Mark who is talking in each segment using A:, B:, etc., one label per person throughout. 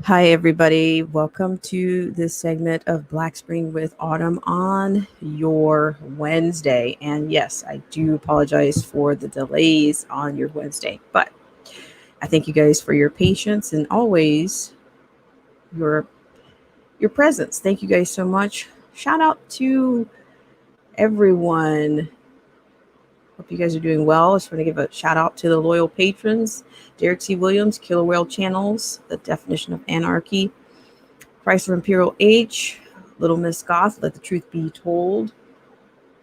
A: Hi, everybody. Welcome to this segment of Black Spring with Autumn on your Wednesday. And yes, I do apologize for the delays on your Wednesday, but I thank you guys for your patience and always your your presence. Thank you guys so much. Shout out to everyone. Hope you guys are doing well. I just want to give a shout out to the loyal patrons: Derek C. Williams, Killer Whale Channels, The Definition of Anarchy, Chrysler Imperial H, Little Miss Goth, Let the Truth Be Told,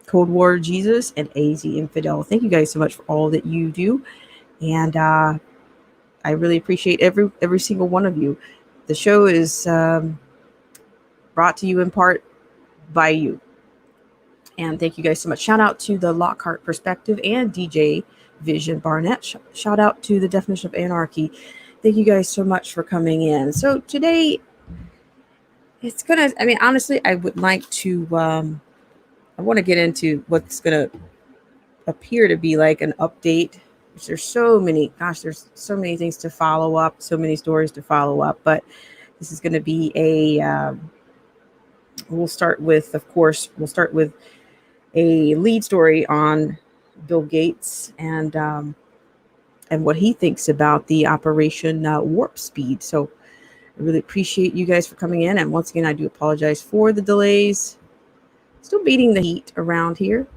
A: Cold War Jesus, and AZ Infidel. Thank you guys so much for all that you do. And I really appreciate every single one of you. The show is brought to you in part by you. And thank you guys so much. Shout out to the Lockhart Perspective and DJ Vision Barnett. Shout out to the Definition of Anarchy. Thank you guys so much for coming in. So today, honestly, I would like to I want to get into what's going to appear to be like an update. There's so many things to follow up, so many stories to follow up. But this is going to be we'll start with a lead story on Bill Gates and what he thinks about the Operation Warp Speed. So I really appreciate you guys for coming in. And once again, I do apologize for the delays. Still beating the heat around here,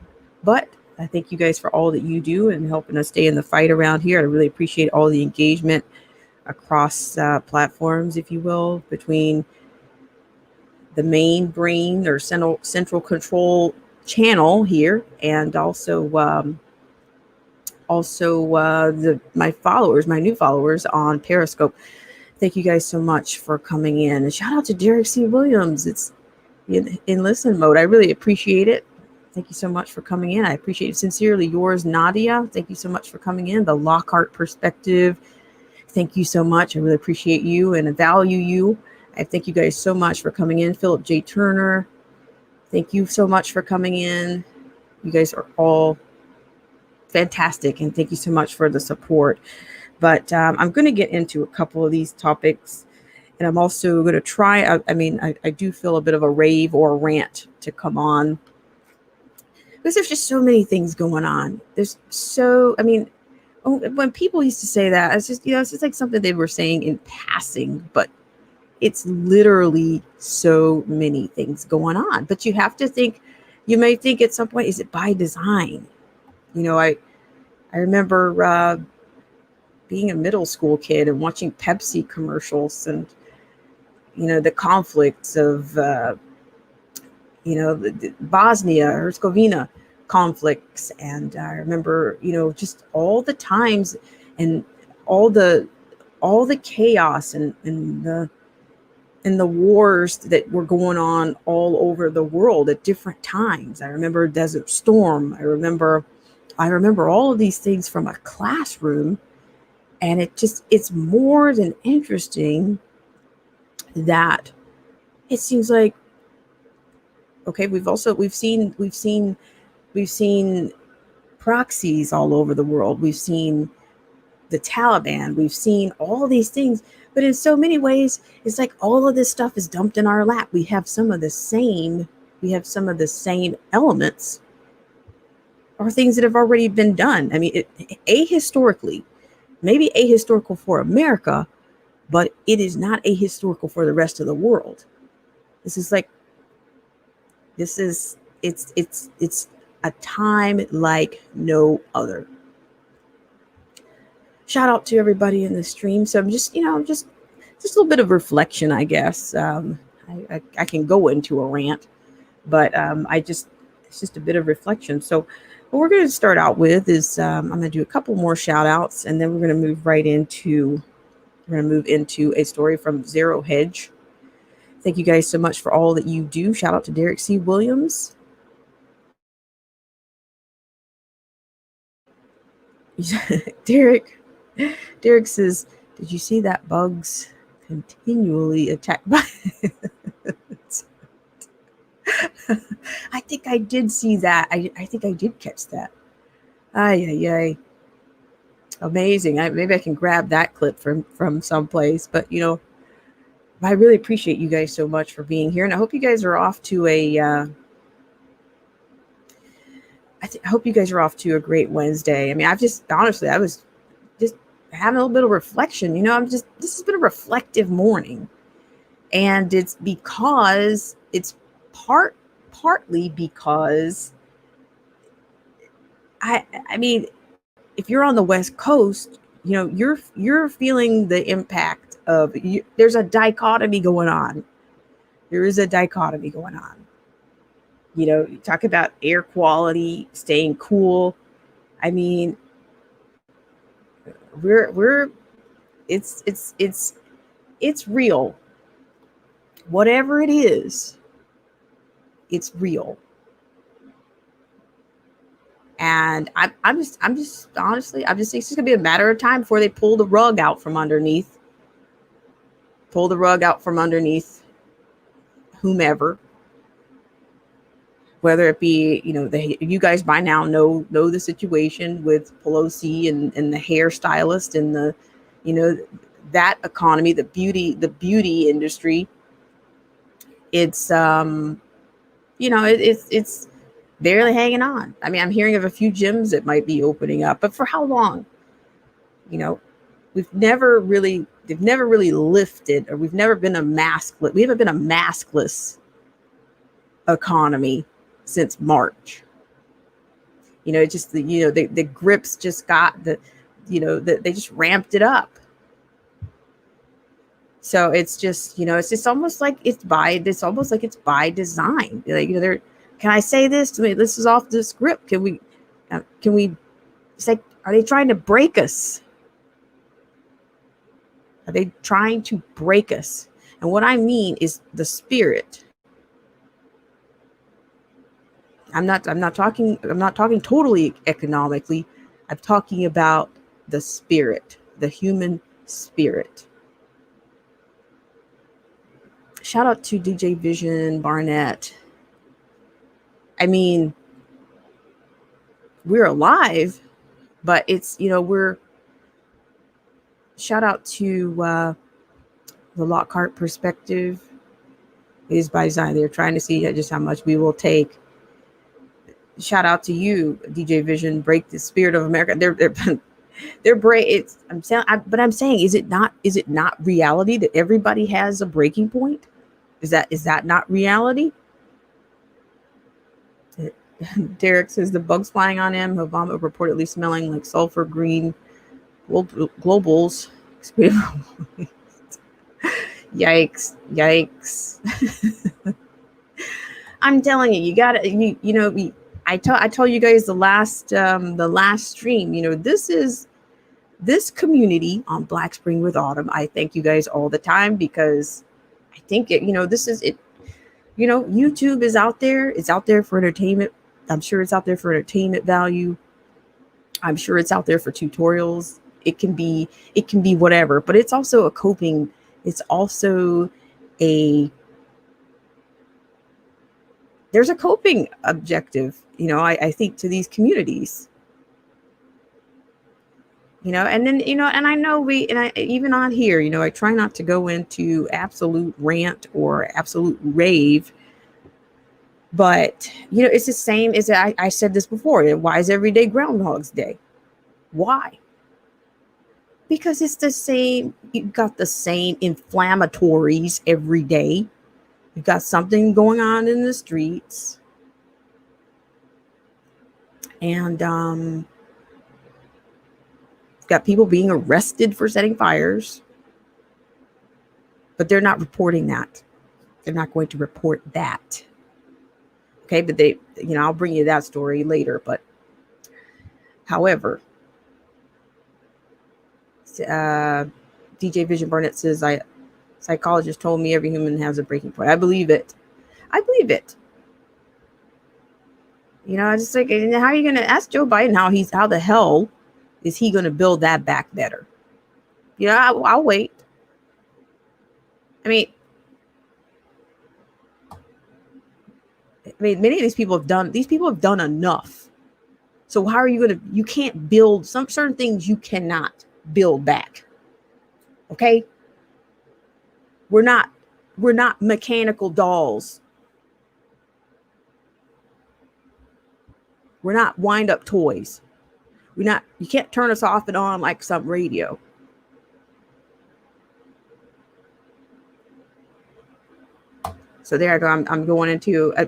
A: but I thank you guys for all that you do and helping us stay in the fight around here. I really appreciate all the engagement across platforms, if you will, between the main brain or central control channel here, and my followers, my new followers on Periscope. Thank you guys so much for coming in, and shout out to Derek C. Williams. It's in listen mode. I really appreciate it. Thank you so much for coming in. I appreciate it. Sincerely yours, Nadia. Thank you so much for coming in. The Lockhart Perspective. Thank you so much. I really appreciate you and value you. I thank you guys so much for coming in. Philip J. Turner. Thank you so much for coming in. You guys are all fantastic, and thank you so much for the support. But I'm going to get into a couple of these topics, and I'm also going to try. I do feel a bit of a rave or a rant to come on because there's just so many things going on. When people used to say that, it's just like something they were saying in passing, but it's literally so many things going on. But you may think at some point, is it by design? I remember being a middle school kid and watching Pepsi commercials and, the conflicts of, the Bosnia Herzegovina conflicts. And I remember, just all the times and all the chaos and the wars that were going on all over the world at different times. I remember Desert Storm. I remember all of these things from a classroom, and it's more than interesting that it seems like, okay, we've seen proxies all over the world. We've seen the Taliban. We've seen all these things, but in so many ways, it's like all of this stuff is dumped in our lap. We have some of the same elements or things that have already been done. I mean, ahistorically, maybe ahistorical for America, but it is not ahistorical for the rest of the world. This is like, it's a time like no other. Shout out to everybody in the stream. So I'm just a little bit of reflection, I guess. I can go into a rant, but it's just a bit of reflection. So what we're going to start out with is I'm going to do a couple more shout outs, and then we're going to move into a story from Zero Hedge. Thank you guys so much for all that you do. Shout out to Derek C. Williams. Derek says, did you see that bugs continually attack by I think I did see that. I think I did catch that. Ay. Amazing. Maybe I can grab that clip from someplace. But I really appreciate you guys so much for being here, and I hope you guys are off to a. I hope you guys are off to a great Wednesday. I mean, I've just honestly, I was just having a little bit of reflection. This has been a reflective morning, and it's because it's partly because I mean, if you're on the West Coast, you're feeling the impact of there's a dichotomy going on. There is a dichotomy going on. You talk about air quality, staying cool. I mean, we're it's real. Whatever it is, it's real. And I'm just honestly, I'm just think it's just gonna be a matter of time before they pull the rug out from underneath. Pull the rug out from underneath whomever, whether it be, you guys by now know the situation with Pelosi and the hairstylist and the, that economy, the beauty industry. It's it's barely hanging on. I mean, I'm hearing of a few gyms that might be opening up, but for how long? You know, they've never really lifted, or we've never been we haven't been a maskless economy since March. It just the grips just got they just ramped it up. So it's just it's just almost like it's almost like it's by design. Like they're can I say this to me? This is off the script. Can we? It's like, are they trying to break us? Are they trying to break us? And what I mean is the spirit. I'm not talking totally economically. I'm talking about the spirit, the human spirit. Shout out to DJ Vision Barnett. I mean, we're alive, but it's, we're, shout out to the Lockhart perspective is by design. They're trying to see just how much we will take. Shout out to you, DJ Vision. Break the spirit of America. They're break. I'm saying, is it not reality that everybody has a breaking point? Is that not reality? Derek says the bugs flying on him. Obama reportedly smelling like sulfur green globals. Yikes! I'm telling you, you gotta, I told you guys the last stream. This community on Black Spring with Autumn. I thank you guys all the time because I think this is it. YouTube is out there. It's out there for entertainment. I'm sure it's out there for entertainment value. I'm sure it's out there for tutorials. It can be whatever, but it's also a coping. It's also there's a coping objective, I think, to these communities. And then, and I know even on here, I try not to go into absolute rant or absolute rave. But, it's the same as I said this before. Why is every day Groundhog's Day? Why? Because it's the same. You've got the same inflammatories every day. You've got something going on in the streets. And you've got people being arrested for setting fires. But they're not reporting that. They're not going to report that. Okay, but I'll bring you that story later. But however, DJ Vision Barnett says, psychologist told me every human has a breaking point. I believe it. I just like, and how are you going to ask Joe Biden how the hell is he going to build that back better? I'll wait. I mean, many of these people have done enough. So how are you can't build some certain things you cannot build back. Okay. We're not mechanical dolls. We're not wind up toys. You can't turn us off and on like some radio. So there I go. I'm going into I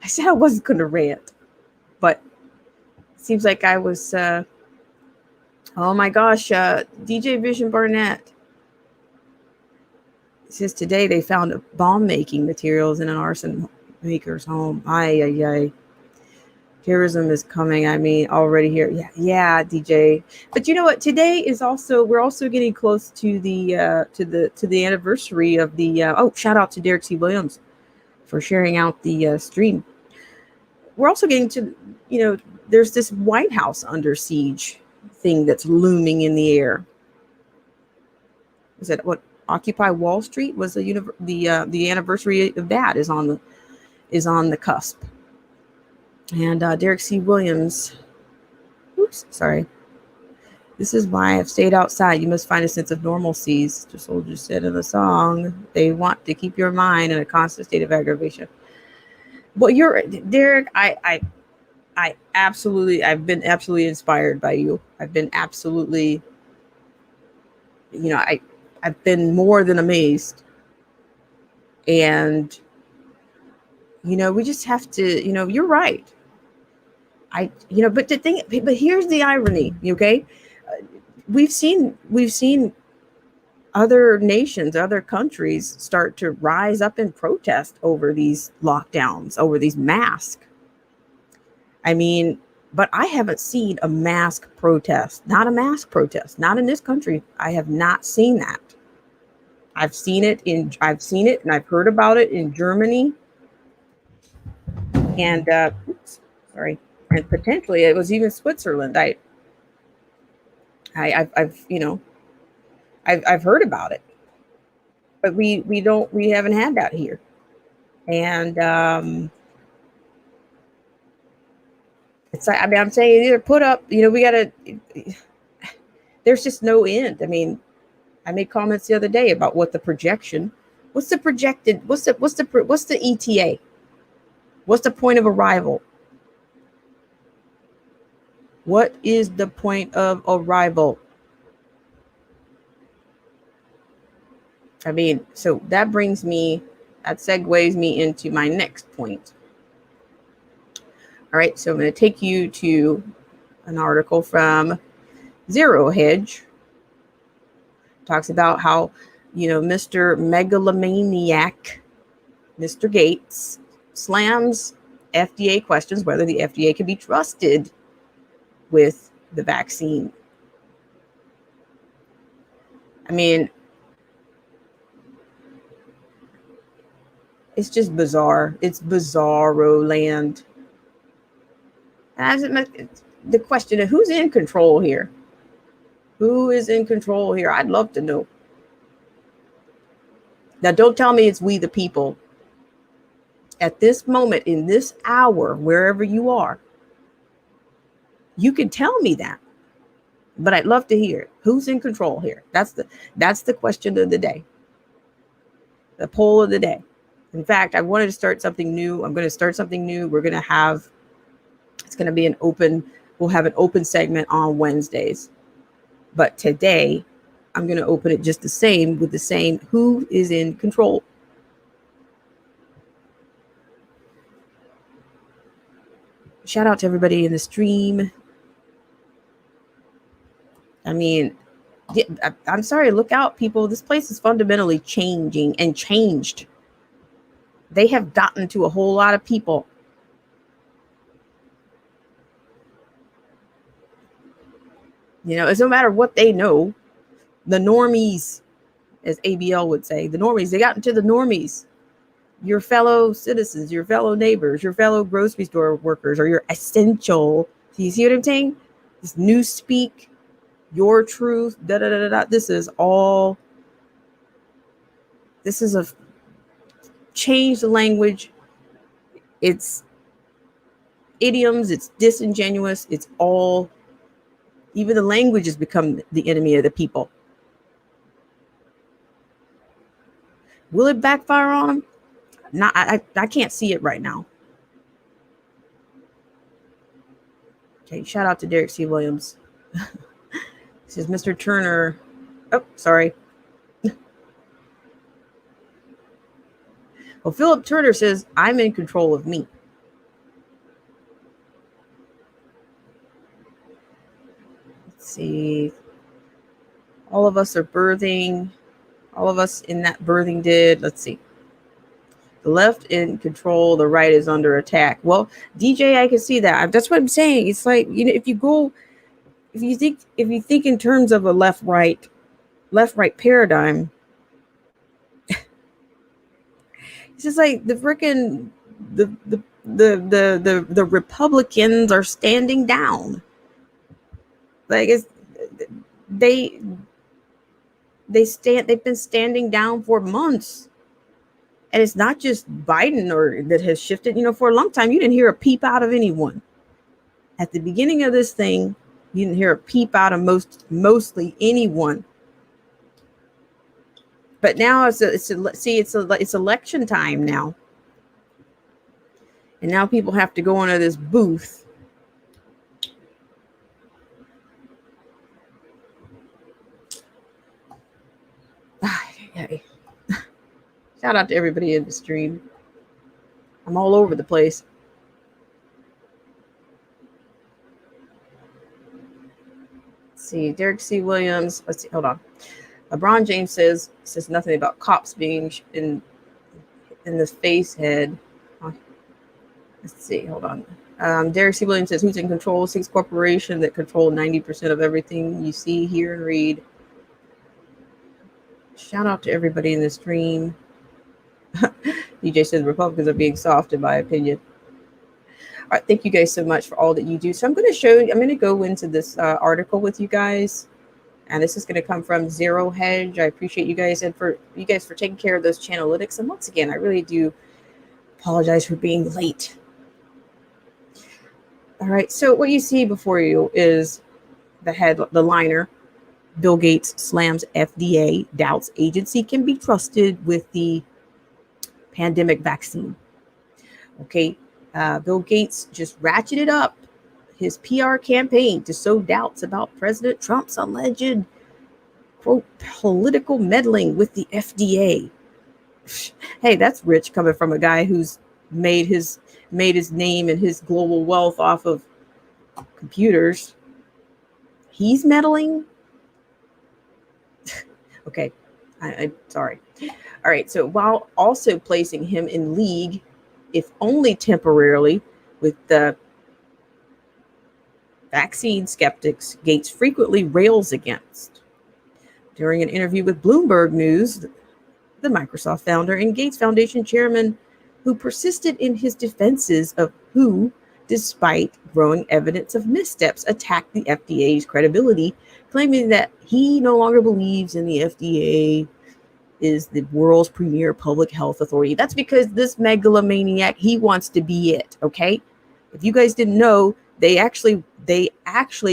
A: said I wasn't going to rant, but it seems like I was oh my gosh, DJ Vision Barnett says today they found bomb making materials in an arson maker's home. Ay. Terrorism is coming. I mean, already here. Yeah, DJ. But you know what? Today is we're also getting close to the anniversary of the. Shout out to Derek C. Williams for sharing out the stream. We're also getting to, there's this White House under siege thing that's looming in the air. Is that what Occupy Wall Street was? The anniversary of that is on the cusp. And Derek C. Williams, sorry. This is why I've stayed outside. You must find a sense of normalcy. The soldiers said in the song. They want to keep your mind in a constant state of aggravation. Well, Derek, I've been absolutely inspired by you. I've been absolutely, I've been more than amazed. And, we just have to, you're right. But here's the irony, okay? We've seen other nations, other countries start to rise up in protest over these lockdowns, over these masks. I mean, but I haven't seen a mask protest, not a mask protest, not in this country. I have not seen that. I've seen it and I've heard about it in Germany. And and potentially it was even Switzerland. I've heard about it, but we haven't had that here. And it's like, I'm saying either put up, we gotta. There's just no end. I mean, I made comments the other day about what the projection. What's the projected? What's the ETA? What's the point of arrival? What is the point of arrival? I mean, so that segues me into my next point. All right, so I'm going to take you to an article from Zero Hedge. Talks about how, Mr. Megalomaniac, Mr. Gates, slams FDA questions whether the FDA can be trusted with the vaccine. I mean, it's just bizarre. It's bizarro land. And the question of who's in control here? Who is in control here? I'd love to know. Now, don't tell me it's we the people. At this moment, in this hour, wherever you are, you can tell me that. But I'd love to hear it. Who's in control here? That's the question of the day. The poll of the day. In fact, I wanted to start something new. I'm going to start something new. We'll have an open segment on Wednesdays. But today, I'm going to open it just the same with the same who is in control. Shout out to everybody in the stream. I mean, I'm sorry, look out, people. This place is fundamentally changing and changed. They have gotten to a whole lot of people. It's no matter what they know. The normies, as ABL would say, the normies, they got into the normies. Your fellow citizens, your fellow neighbors, your fellow grocery store workers, or your essential. Do you see what I'm saying? This newspeak, your truth, This is a changed language. It's idioms. It's disingenuous. It's all. Even the language has become the enemy of the people. Will it backfire on him? Not, I can't see it right now. Okay, shout out to Derek C. Williams. This is Mr. Turner. Oh, sorry. Well, Philip Turner says, I'm in control of me. Let's see. All of us are birthing. All of us in that birthing did. Let's see. The left in control, the right is under attack. Well, DJ, I can see that. That's what I'm saying. It's like, if you think in terms of a left right paradigm, it's just like the freaking the Republicans are standing down. Like they've been standing down for months. And it's not just Biden that has shifted. For a long time, you didn't hear a peep out of anyone. At the beginning of this thing, you didn't hear a peep out of mostly anyone. But now it's election time now, and now people have to go into this booth. Shout out to everybody in the stream. I'm all over the place. Let's see, Derek C. Williams. Let's see, hold on. LeBron James says nothing about cops being in the face head. Let's see, hold on. Derek C. Williams says, who's in control? Six corporations that control 90% of everything you see, hear, and read. Shout out to everybody in the stream. DJ says Republicans are being soft, in my opinion. All right, thank you guys so much for all that you do. So I'm going to go into this article with you guys, and this is going to come from Zero Hedge. I appreciate you guys for taking care of those channelytics. And once again, I really do apologize for being late. All right, so what you see before you is the liner. Bill Gates slams FDA, doubts agency can be trusted with the pandemic vaccine. Okay, Bill Gates just ratcheted up his PR campaign to sow doubts about President Trump's alleged, quote, political meddling with the FDA. Hey, that's rich coming from a guy who's made his name and his global wealth off of computers. He's meddling. Okay, I'm sorry. All right, so while also placing him in league, if only temporarily, with the vaccine skeptics Gates frequently rails against. During an interview with Bloomberg News, the Microsoft founder and Gates Foundation chairman, who persisted in his defenses of WHO, despite growing evidence of missteps, attacked the FDA's credibility, claiming that he no longer believes in the FDA is the world's premier public health authority. That's because this megalomaniac, he wants to be it, okay? If you guys didn't know, they actually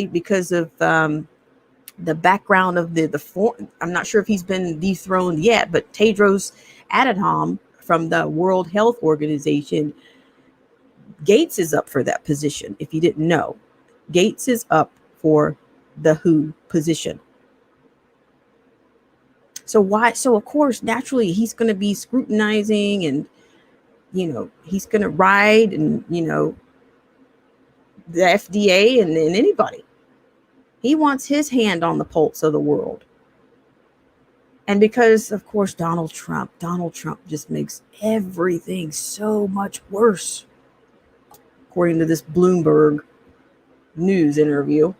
A: because of the background of I'm not sure if he's been dethroned yet, but Tedros Adhanom from the World Health Organization, Gates is up for that position. If you didn't know, Gates is up for the WHO position. So of course, naturally, he's going to be scrutinizing and, he's going to ride and, the FDA and anybody. He wants his hand on the pulse of the world. And because, of course, Donald Trump just makes everything so much worse, according to this Bloomberg News interview.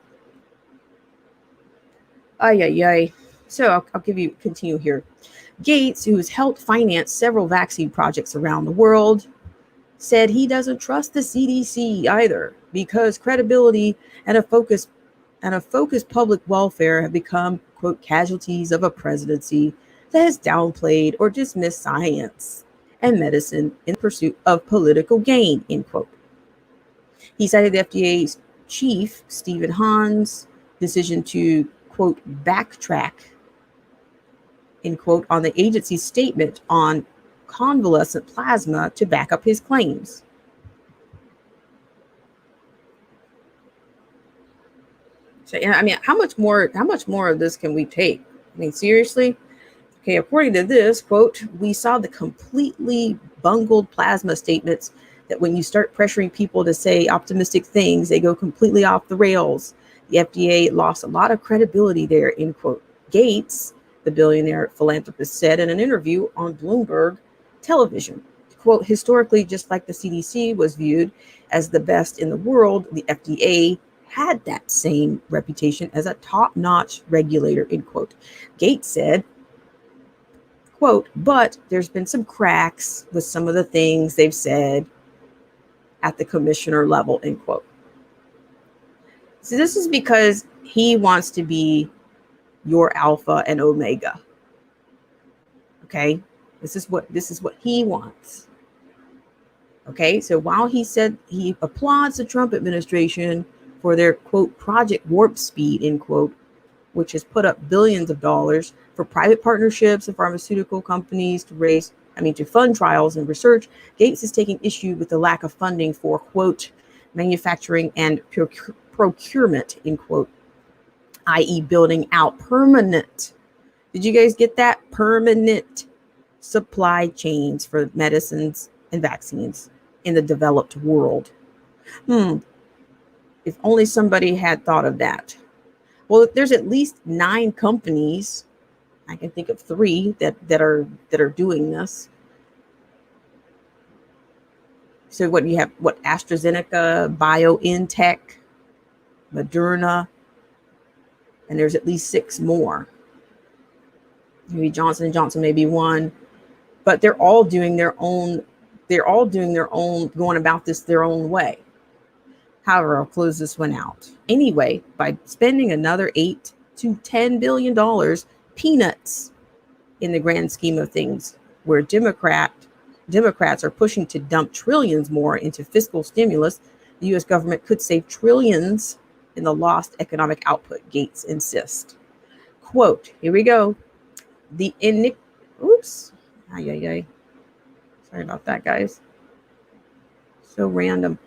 A: So I'll continue here. Gates, who has helped finance several vaccine projects around the world, said he doesn't trust the CDC either because credibility and a focused public welfare have become, quote, casualties of a presidency that has downplayed or dismissed science and medicine in pursuit of political gain, end quote. He cited the FDA's chief, Stephen Hahn's decision to, quote, backtrack end quote, on the agency's statement on convalescent plasma to back up his claims. So, I mean, how much more of this can we take? I mean, seriously? Okay, according to this, quote, we saw the completely bungled plasma statements that when you start pressuring people to say optimistic things, they go completely off the rails. The FDA lost a lot of credibility there, end quote. Gates, the billionaire philanthropist, said in an interview on Bloomberg television, quote, historically, just like the CDC was viewed as the best in the world, the FDA had that same reputation as a top-notch regulator, end quote. Gates said, quote, but there's been some cracks with some of the things they've said at the commissioner level, end quote. So this is because he wants to be your alpha and omega. Okay? This is what he wants. Okay? So while he said he applauds the Trump administration for their, quote, Project Warp Speed, end quote, which has put up billions of dollars for private partnerships and pharmaceutical companies to fund trials and research, Gates is taking issue with the lack of funding for, quote, manufacturing and procurement, end quote, i.e. building out permanent, did you guys get that? Permanent supply chains for medicines and vaccines in the developed world. If only somebody had thought of that. Well, there's at least 9 companies, I can think of 3 that are doing this. So what you have, AstraZeneca, BioNTech, Moderna, and there's at least 6 more. Maybe Johnson & Johnson may be one, but they're all doing their own, going about this their own way. However, I'll close this one out. Anyway, by spending another $8 to $10 billion, peanuts in the grand scheme of things, where Democrats are pushing to dump trillions more into fiscal stimulus, the U.S. government could save trillions in the lost economic output, Gates insists. Quote, here we go. Sorry about that, guys. So random.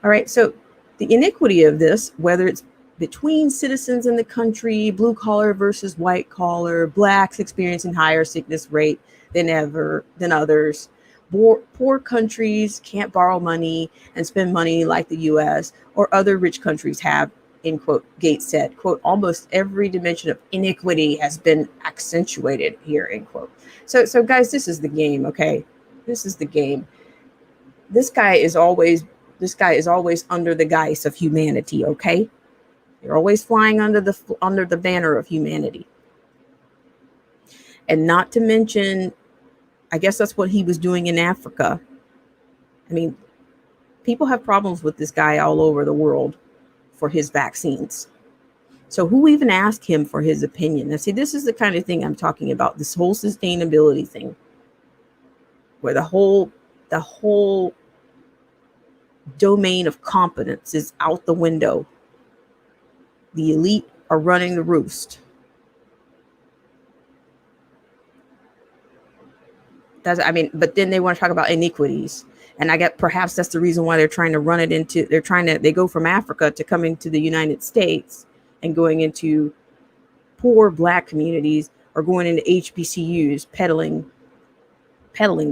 A: All right, so the iniquity of this, whether it's between citizens in the country, blue collar versus white collar, blacks experiencing higher sickness rate than others, poor countries can't borrow money and spend money like the U.S. or other rich countries have, end quote, Gates said, quote, almost every dimension of iniquity has been accentuated here, end quote. So guys, this is the game, okay? This is the game. This guy is always under the guise of humanity, okay? You're always flying under the banner of humanity. And not to mention, I guess that's what he was doing in Africa. I mean, people have problems with this guy all over the world for his vaccines. So who even asked him for his opinion? Now, see, this is the kind of thing I'm talking about, this whole sustainability thing, where the whole domain of competence is out the window. The elite are running the roost. But then they want to talk about iniquities. And I get, perhaps that's the reason why they're trying to run it into, they go from Africa to coming to the United States and going into poor black communities or going into HBCUs peddling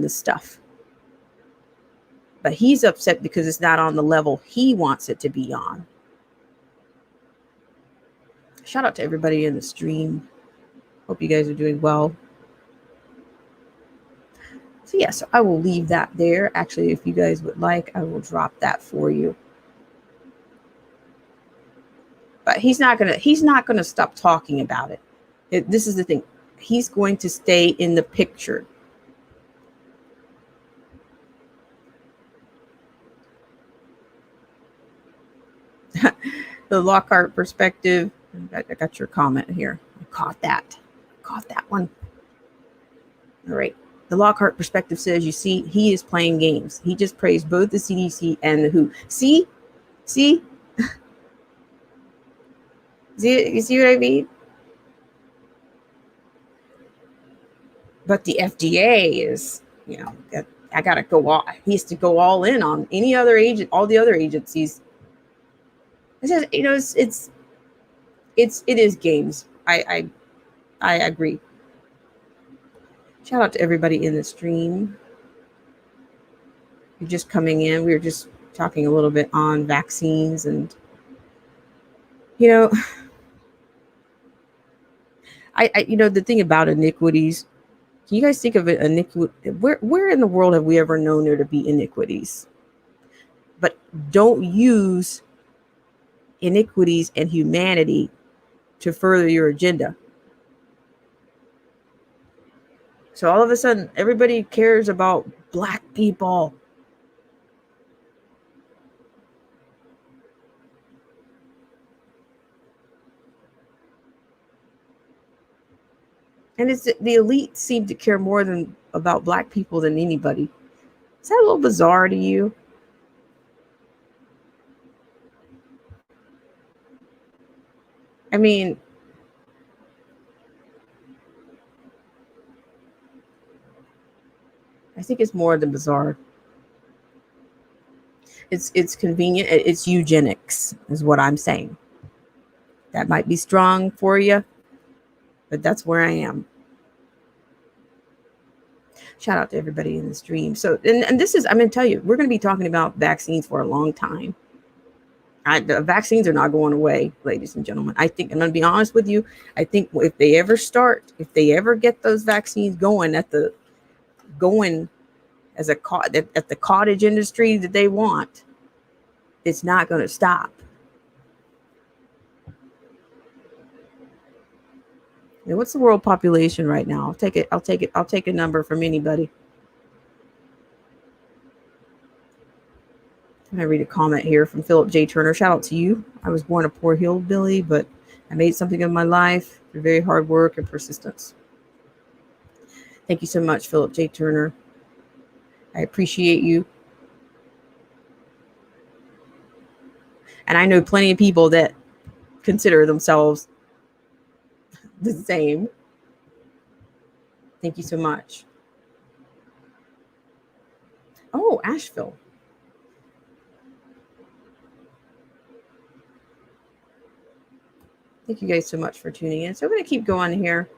A: this stuff. But he's upset because it's not on the level he wants it to be on. Shout out to everybody in the stream. Hope you guys are doing well. So yeah, so I will leave that there. Actually, if you guys would like, I will drop that for you. But he's not gonna stop talking about it. This is the thing. He's going to stay in the picture. The Lockhart perspective. I got your comment here. I caught that one. All right. The Lockhart perspective says, you see, he is playing games. He just praised both the CDC and the WHO. See? You see what I mean? But the FDA is, I got to go all, he has to go all in on any other agent, all the other agencies. It's just, it is games. I agree. Shout out to everybody in the stream. You're just coming in. We were just talking a little bit on vaccines and, the thing about iniquities, can you guys think of it? Where in the world have we ever known there to be iniquities? But don't use iniquities and humanity to further your agenda. So all of a sudden, everybody cares about Black people. And it's the elite seem to care more about Black people than anybody. Is that a little bizarre to you? I mean, I think it's more than bizarre. It's convenient. It's eugenics, is what I'm saying. That might be strong for you, but that's where I am. Shout out to everybody in the stream. So, and this is, I'm going to tell you, we're going to be talking about vaccines for a long time. The vaccines are not going away, ladies and gentlemen. I think, I'm going to be honest with you, I think if they ever get those vaccines going at the cottage industry that they want, it's not going to stop. Now, what's the world population right now? I'll take a number from anybody. I read a comment here from Philip J. Turner. Shout out to you. I was born a poor hillbilly, but I made something of my life through very hard work and persistence. Thank you so much, Philip J. Turner. I appreciate you. And I know plenty of people that consider themselves the same. Thank you so much. Oh, Asheville. Thank you guys so much for tuning in. So I'm going to keep going here.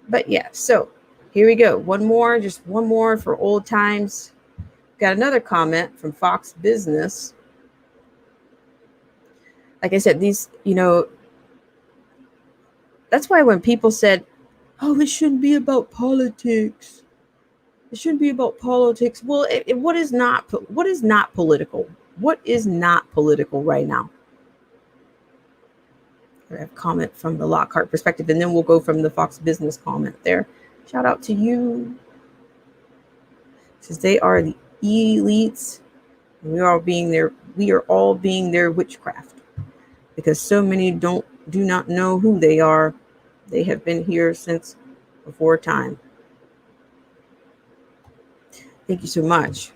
A: But yeah, so here we go. Just one more for old times. Got another comment from Fox Business. Like I said, these, that's why when people said, oh, it shouldn't be about politics. It shouldn't be about politics. Well, what is not political? What is not political right now? I have a comment from the Lockhart perspective, and then we'll go from the Fox Business comment there. Shout out to you. Says they are the elites. We are all being their witchcraft, because so many do not know who they are. They have been here since before time. Thank you so much,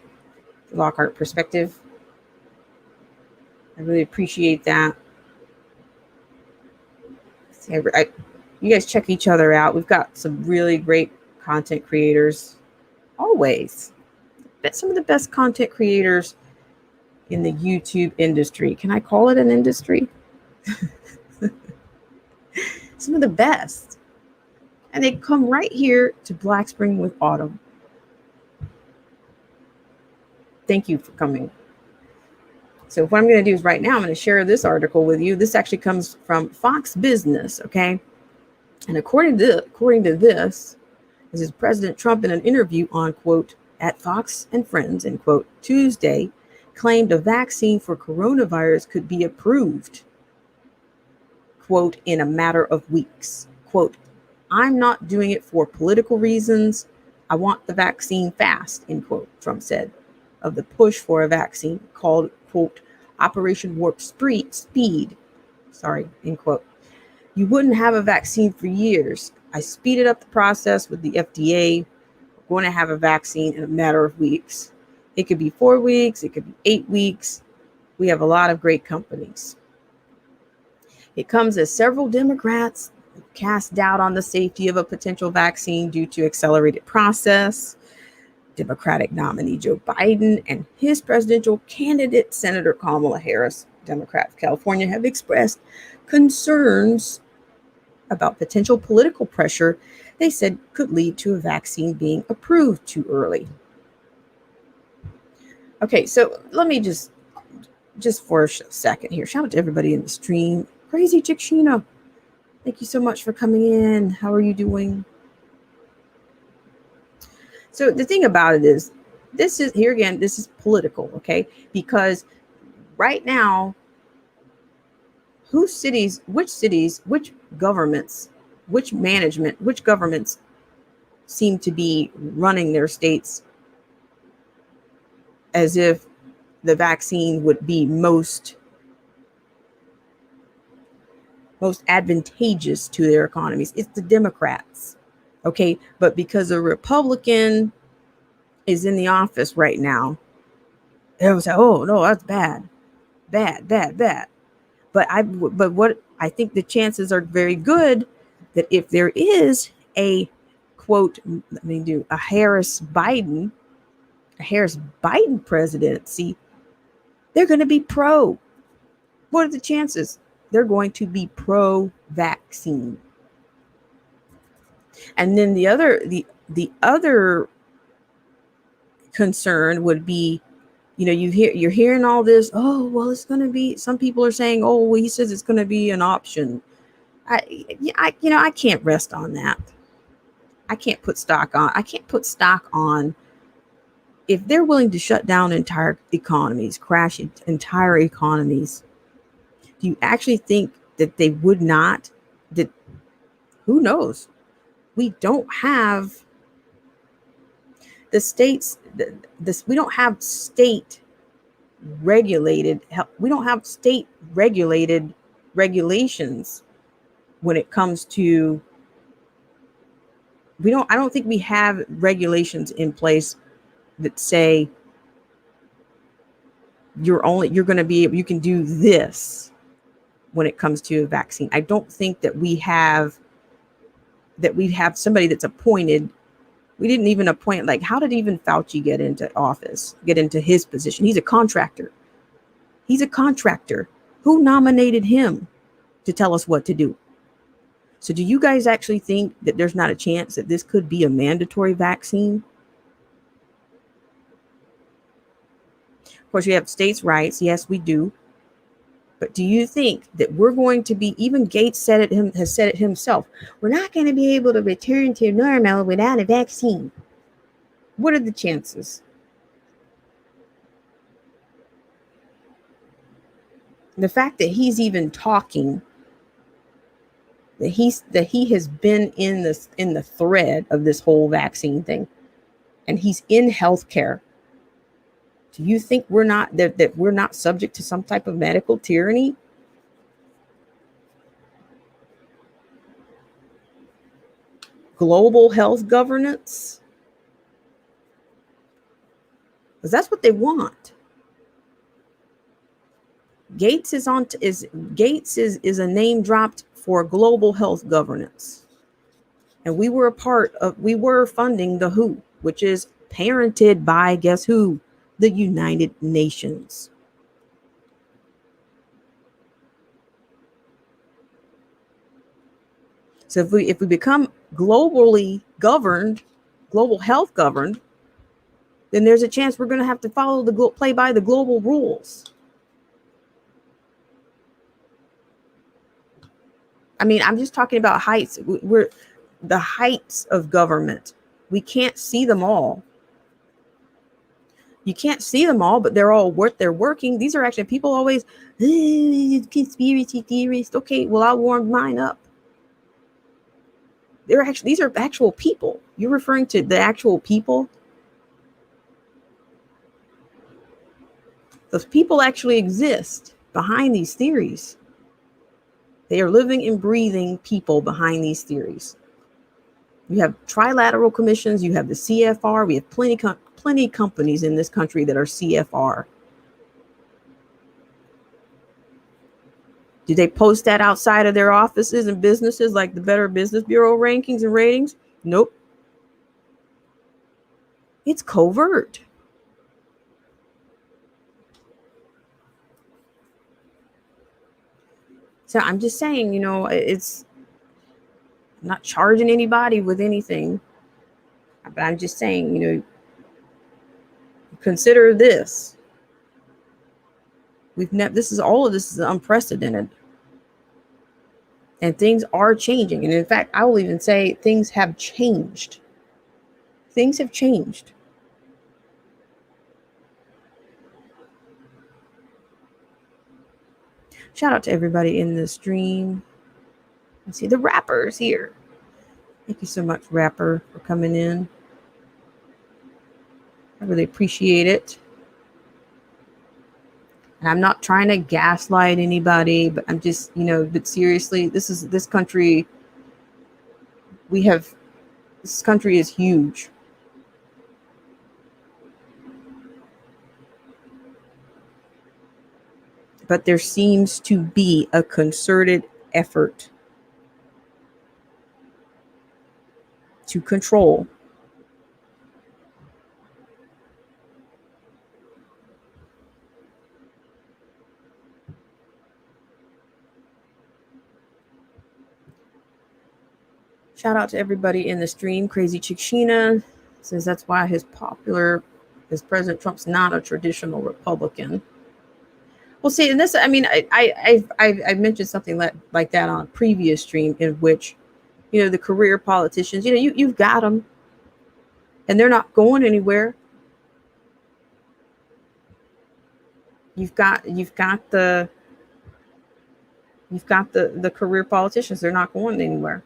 A: Lockhart perspective. I really appreciate that. You guys check each other out. We've got some really great content creators, always. Some of the best content creators in the YouTube industry. Can I call it an industry? Some of the best. And they come right here to Black Spring with Autumn. Thank you for coming. So what I'm going to do is right now, I'm going to share this article with you. This actually comes from Fox Business, okay? And according to this is President Trump in an interview on, quote, at Fox and Friends, end quote, Tuesday, claimed a vaccine for coronavirus could be approved, quote, in a matter of weeks. Quote, I'm not doing it for political reasons. I want the vaccine fast, end quote, Trump said of the push for a vaccine called, quote, Operation Warp Speed, end quote. You wouldn't have a vaccine for years. I speeded up the process with the FDA. We're going to have a vaccine in a matter of weeks. It could be 4 weeks. It could be 8 weeks. We have a lot of great companies. It comes as several Democrats cast doubt on the safety of a potential vaccine due to accelerated process. Democratic nominee Joe Biden and his presidential candidate, Senator Kamala Harris, Democrat of California, have expressed concerns about potential political pressure they said could lead to a vaccine being approved too early. Okay, so let me just for a second here, shout out to everybody in the stream. Crazy Chick Sheena, thank you so much for coming in. How are you doing? So the thing about it is, this is here again, this is political, okay? Because right now, which cities, which governments, which management, which governments seem to be running their states as if the vaccine would be most advantageous to their economies? It's the Democrats, okay? But because a Republican is in the office right now, they will say, "Oh no, that's bad. But what I think the chances are very good that if there is a quote, a Harris Biden presidency, they're going to be pro. What are the chances? They're going to be pro vaccine. And then the other concern would be, you're hearing all this. Oh, well, it's going to be. Some people are saying, oh, well, he says it's going to be an option. I can't rest on that. I can't put stock on if they're willing to shut down entire economies, crash entire economies. Do you actually think that they would not? That who knows? We don't have the states. We don't have state regulated. We don't have state regulated regulations when it comes to. I don't think we have regulations in place that say you can do this when it comes to a vaccine. I don't think that we have somebody that's appointed. We didn't even appoint, like, how did even Fauci get into his position? He's a contractor. Who nominated him to tell us what to do? So do you guys actually think that there's not a chance that this could be a mandatory vaccine? Of course, we have states' rights. Yes, we do. But do you think that we're going to be, even Gates has said it himself, we're not going to be able to return to normal without a vaccine? What are the chances? The fact that he's even talking, that he has been in the thread of this whole vaccine thing, and he's in healthcare. Do you think we're not that we're not subject to some type of medical tyranny? Global health governance? Because that's what they want. Gates is a name dropped for global health governance. And we were funding the WHO, which is parented by, guess who? The United Nations. So if we become globally governed, global health governed, then there's a chance we're going to have to play by the global rules. I mean, I'm just talking about heights. We're the heights of government. We can't see them all. You can't see them all, but they're working. These are actually people always conspiracy theorists. Okay, well, I'll warm mine up. These are actual people. You're referring to the actual people. Those people actually exist behind these theories. They are living and breathing people behind these theories. You have trilateral commissions. You have the CFR. We have plenty companies in this country that are CFR. Do they post that outside of their offices and businesses like the Better Business Bureau rankings and ratings? Nope. It's covert. So I'm just saying, it's I'm not charging anybody with anything, but I'm just saying, consider this. All of this is unprecedented. And things are changing. And in fact, I will even say things have changed. Things have changed. Shout out to everybody in the stream. I see the rappers here. Thank you so much, Rapper, for coming in. I really appreciate it. And I'm not trying to gaslight anybody, but I'm just, but seriously, this country is huge. But there seems to be a concerted effort to control. Shout out to everybody in the stream. Crazy Chick Sheena says that's why President Trump's not a traditional Republican. Well, see, and this, I mean, I mentioned something like that on a previous stream in which, the career politicians, you've got them, and they're not going anywhere. You've got the career politicians. They're not going anywhere.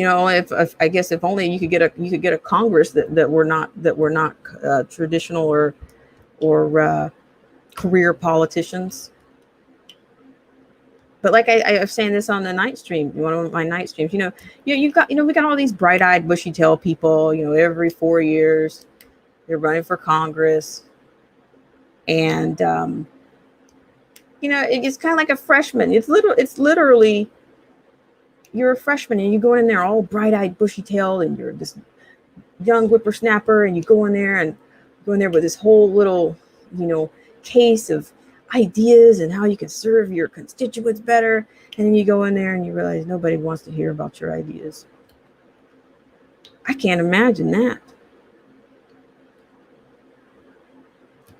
A: If I guess if only you could get a Congress that were not traditional or career politicians. But like I was saying this on the night stream, one of my night streams, we got all these bright-eyed, bushy-tailed people, every 4 years they're running for Congress. And, it's kind of like a freshman. It's literally, you're a freshman and you go in there all bright-eyed, bushy-tailed, and you're this young whippersnapper, and you go in there with this whole little, case of ideas and how you can serve your constituents better. And then you go in there and you realize nobody wants to hear about your ideas. I can't imagine that.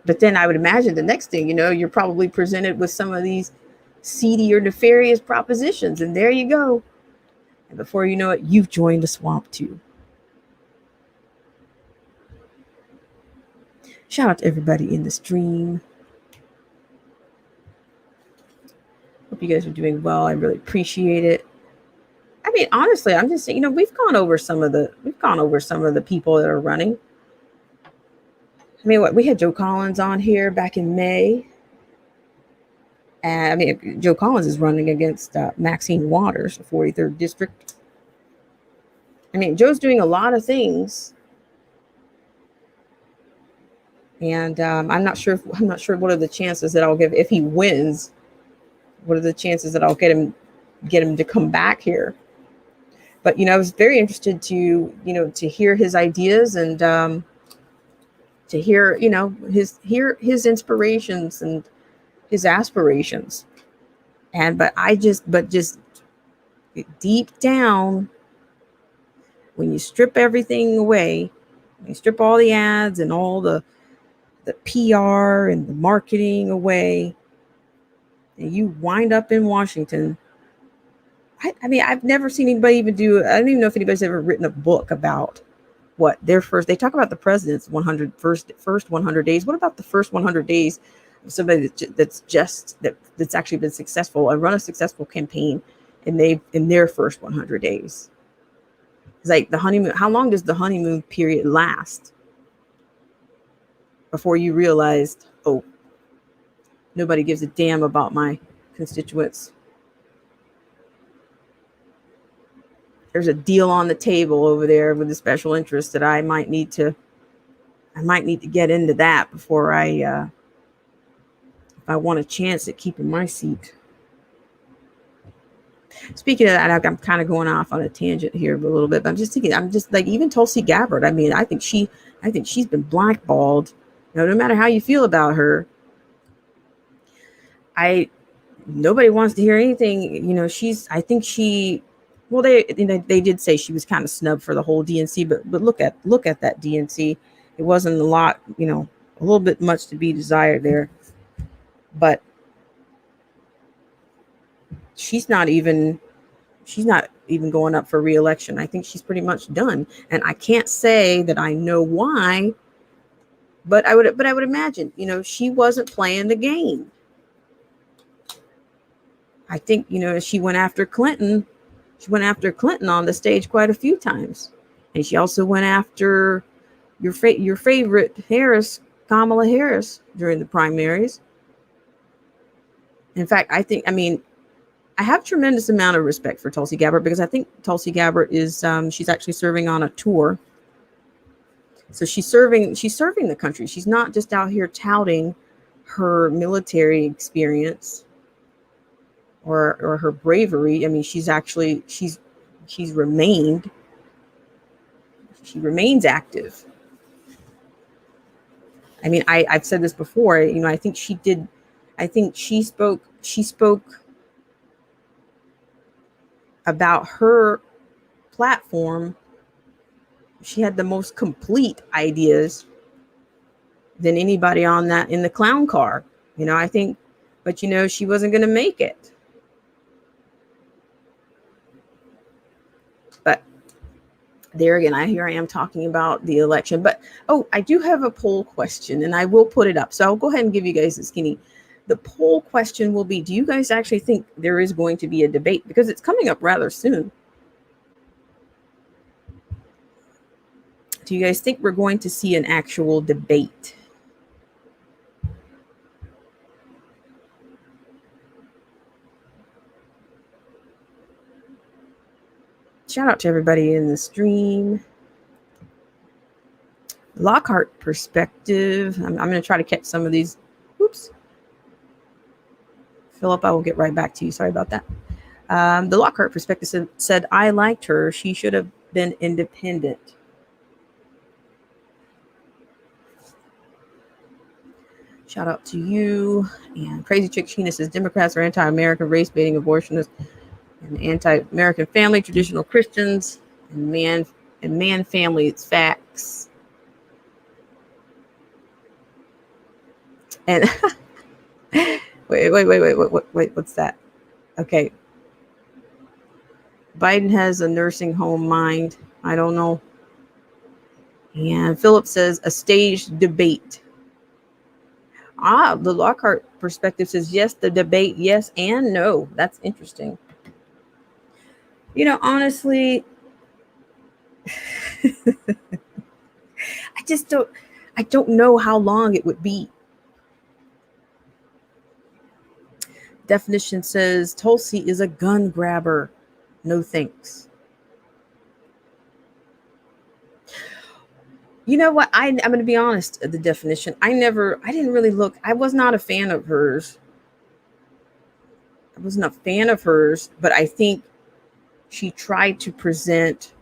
A: But then I would imagine the next thing, you're probably presented with some of these seedy or nefarious propositions. And there you go. And before you know it, you've joined the swamp too. Shout out to everybody in the stream. Hope you guys are doing well. I really appreciate it. I mean, honestly, I'm just saying, we've gone over some of the people that are running. I mean, we had Joe Collins on here back in May. And I mean, Joe Collins is running against Maxine Waters, the 43rd district. I mean, Joe's doing a lot of things. And I'm not sure what are the chances that I'll give if he wins. What are the chances that I'll get him to come back here? But I was very interested to hear his ideas and to hear his inspirations and his aspirations. But just deep down, when you strip everything away, when you strip all the ads and all the PR and the marketing away, and you wind up in Washington. I mean, I've never seen anybody even I don't even know if anybody's ever written a book about what they talk about the president's 100 days. What about the first 100 days of somebody that's actually been successful and run a successful campaign in their first 100 days? It's like the honeymoon. How long does the honeymoon period last before you realized, oh, nobody gives a damn about my constituents? There's a deal on the table over there with the special interest that I might need to I might need to get into that before if I want a chance at keeping my seat. Speaking of that, I'm kind of going off on a tangent here a little bit, but I'm just thinking, I'm just like, even Tulsi Gabbard. I mean, I think she's been blackballed. No matter how you feel about her, nobody wants to hear anything. I think well, they did say she was kind of snubbed for the whole DNC, but look at that DNC. It wasn't a lot, a little bit much to be desired there, but she's not even going up for re-election. I think she's pretty much done, and I can't say that I know why, but I would imagine, she wasn't playing the game. I think, she went after Clinton. She went after Clinton on the stage quite a few times, and she also went after your favorite Kamala Harris, during the primaries. In fact, I have tremendous amount of respect for Tulsi Gabbard, because I think Tulsi Gabbard is she's actually serving on a tour. So she's serving the country. She's not just out here touting her military experience or her bravery. I mean, she remains active. I mean, I've said this before, I think she spoke about her platform. She had the most complete ideas than anybody in the clown car. I think, but she wasn't going to make it. But there again, here I am talking about the election. But I do have a poll question, and I will put it up. So I'll go ahead and give you guys a skinny. The poll question will be, do you guys actually think there is going to be a debate? Because it's coming up rather soon. Do you guys think we're going to see an actual debate? Shout out to everybody in the stream. Lockhart perspective. I'm going to try to catch some of these. Oops. Philip, I will get right back to you. Sorry about that. The Lockhart perspective said, I liked her. She should have been independent. Shout out to you. And Crazy Chick Sheena says, Democrats are anti-American, race-baiting, abortionists, and anti-American family, traditional Christians, and man family. It's facts. And wait, what's that? Okay. Biden has a nursing home mind. I don't know. And Philip says, a staged debate. The Lockhart perspective says, yes, the debate, yes and no. That's interesting. Honestly, I don't know how long it would be. Definition says, Tulsi is a gun grabber. No thanks. You know what? I'm going to be honest. The definition, I didn't really look. I was not a fan of hers. But I think she tried to present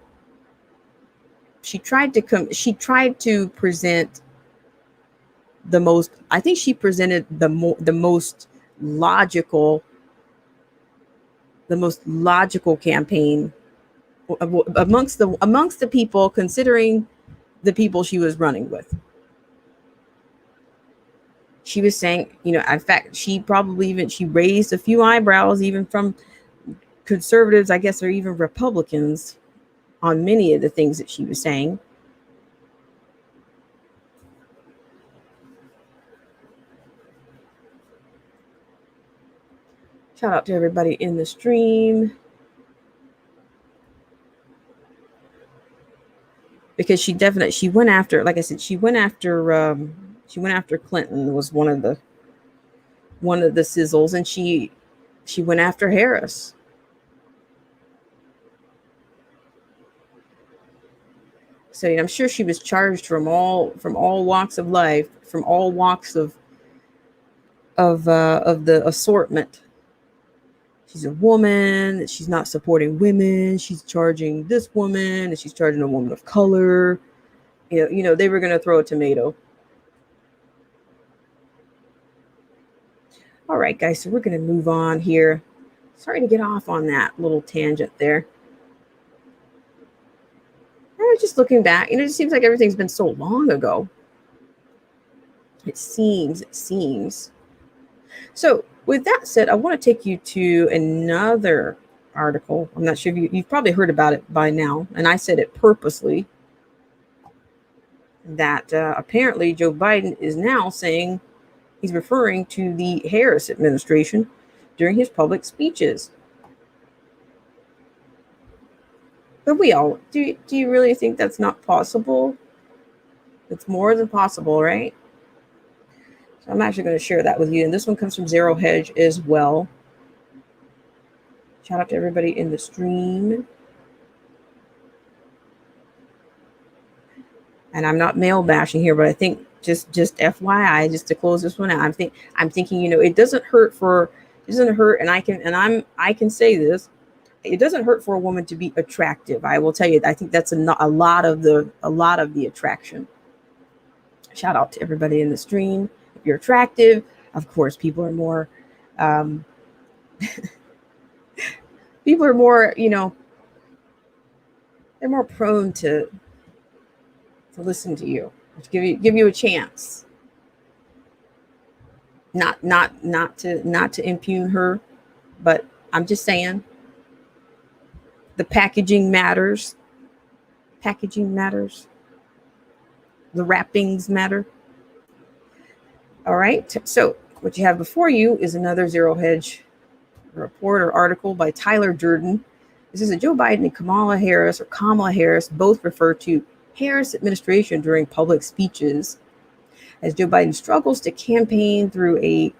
A: the most. I think she presented the most logical campaign amongst the people, considering the people she was running with. She was saying, in fact, she raised a few eyebrows, even from conservatives, I guess, or even Republicans, on many of the things that she was saying. Shout out to everybody in the stream. Because she went after, like I said, she went after Clinton, was one of the sizzles, and she went after Harris. So I'm sure she was charged from all walks of life, from all walks of the assortment. She's a woman. She's not supporting women. She's charging this woman, and she's charging a woman of color. They were going to throw a tomato. All right, guys. So we're going to move on here. Sorry to get off on that little tangent there. I was just looking back. It seems like everything's been so long ago. It seems. So, with that said, I want to take you to another article. I'm not sure if you've probably heard about it by now, and I said it purposely, that apparently Joe Biden is now saying he's referring to the Harris administration during his public speeches. But do you really think that's not possible? It's more than possible, right? So I'm actually going to share that with you. And this one comes from Zero Hedge as well. Shout out to everybody in the stream. And I'm not male bashing here, but I think just FYI, just to close this one out, I'm thinking, it doesn't hurt, and I can say this, it doesn't hurt for a woman to be attractive. I will tell you, I think that's a lot of the attraction. Shout out to everybody in the stream. If you're attractive, of course, people are more they're more prone to listen to you, to give you a chance. Not to impugn her, but I'm just saying the packaging matters. The wrappings matter. All right. So what you have before you is another Zero Hedge report or article by Tyler Durden. This is a Joe Biden and Kamala Harris both refer to Harris administration during public speeches. As Joe Biden struggles to campaign through a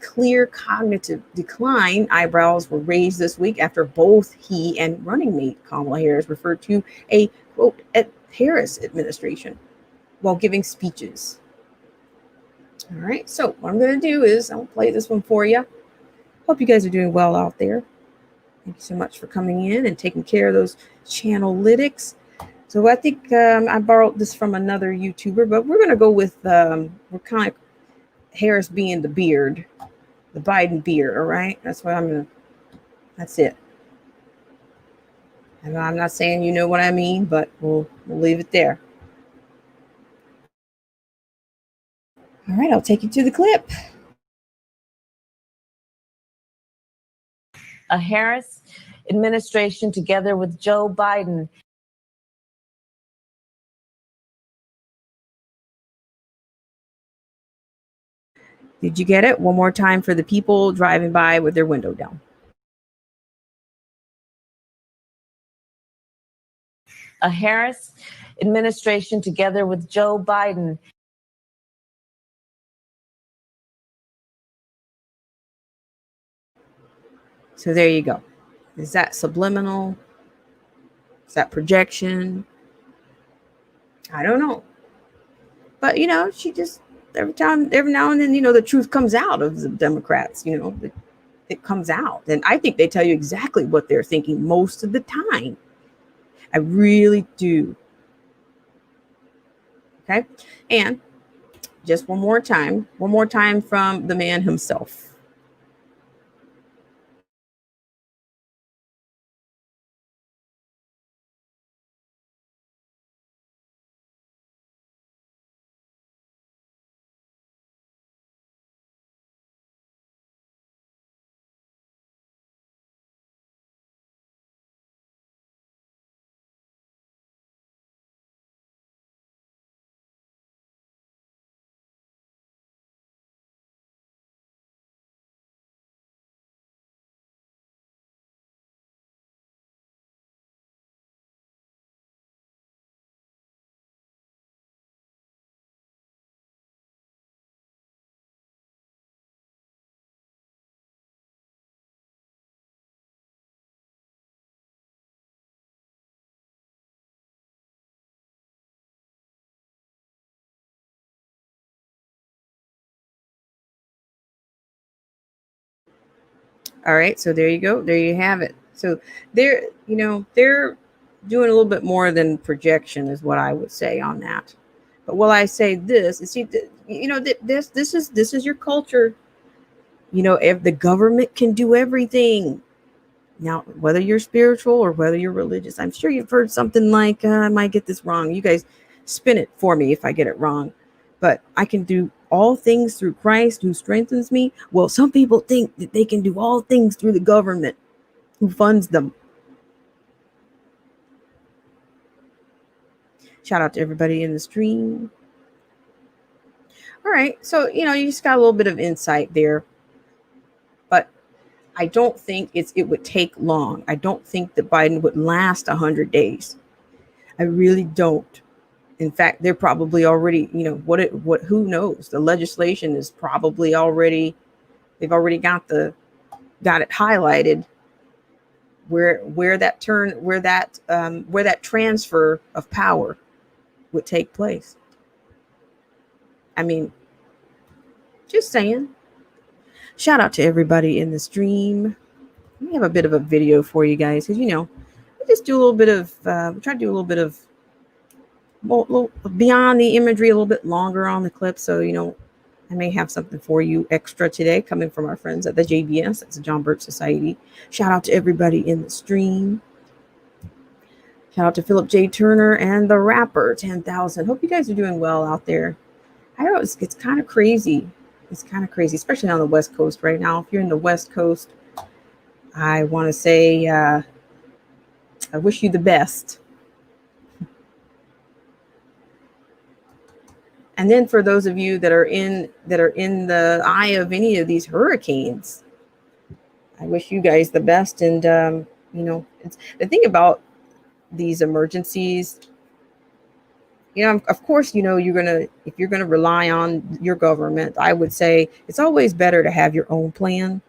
A: clear cognitive decline, eyebrows were raised this week after both he and running mate Kamala Harris referred to a, quote, Harris administration while giving speeches. All right, so what I'm going to do is I'll play this one for you. Hope you guys are doing well out there. Thank you so much for coming in and taking care of those channelytics. So I think I borrowed this from another YouTuber, but we're going to go with, we're kind of Harris being the beard, the Biden beard, all right? That's it. And I'm not saying you know what I mean, but we'll leave it there. All right, I'll take you to the clip.
B: A Harris administration together with Joe Biden.
A: Did you get it? One more time for the people driving by with their window down.
B: A Harris administration together with Joe Biden.
A: So there you go. Is that subliminal? Is that projection? I don't know. But, she just, every now and then, the truth comes out of the Democrats, it comes out. And I think they tell you exactly what they're thinking most of the time. I really do. Okay. And just one more time from the man himself. All right, so there you go. There you have it. So they're, they're doing a little bit more than projection, is what I would say on that. But while I say this, see, this is your culture. If the government can do everything. Now, whether you're spiritual or whether you're religious, I'm sure you've heard something like, I might get this wrong. You guys spin it for me if I get it wrong. But I can do all things through Christ who strengthens me. Well, some people think that they can do all things through the government who funds them. Shout out to everybody in the stream. All right. So, you just got a little bit of insight there. But I don't think it would take long. I don't think that Biden would last 100 days. I really don't. In fact, they're probably already, who knows? The legislation is probably already, they've already got it highlighted where that transfer of power would take place. I mean, just saying. Shout out to everybody in the stream. We have a bit of a video for you guys because, we just do a little bit of, try to do a little bit of beyond the imagery, a little bit longer on the clip. So, I may have something for you extra today coming from our friends at the JBS. That's the John Birch Society. Shout out to everybody in the stream. Shout out to Philip J. Turner and the rapper 10,000. Hope you guys are doing well out there. I know it's kind of crazy. It's kind of crazy, especially on the West Coast right now. If you're in the West Coast, I want to say I wish you the best. And then for those of you that are in the eye of any of these hurricanes, I wish you guys the best. And it's the thing about these emergencies. Of course, if you're gonna rely on your government, I would say it's always better to have your own plan,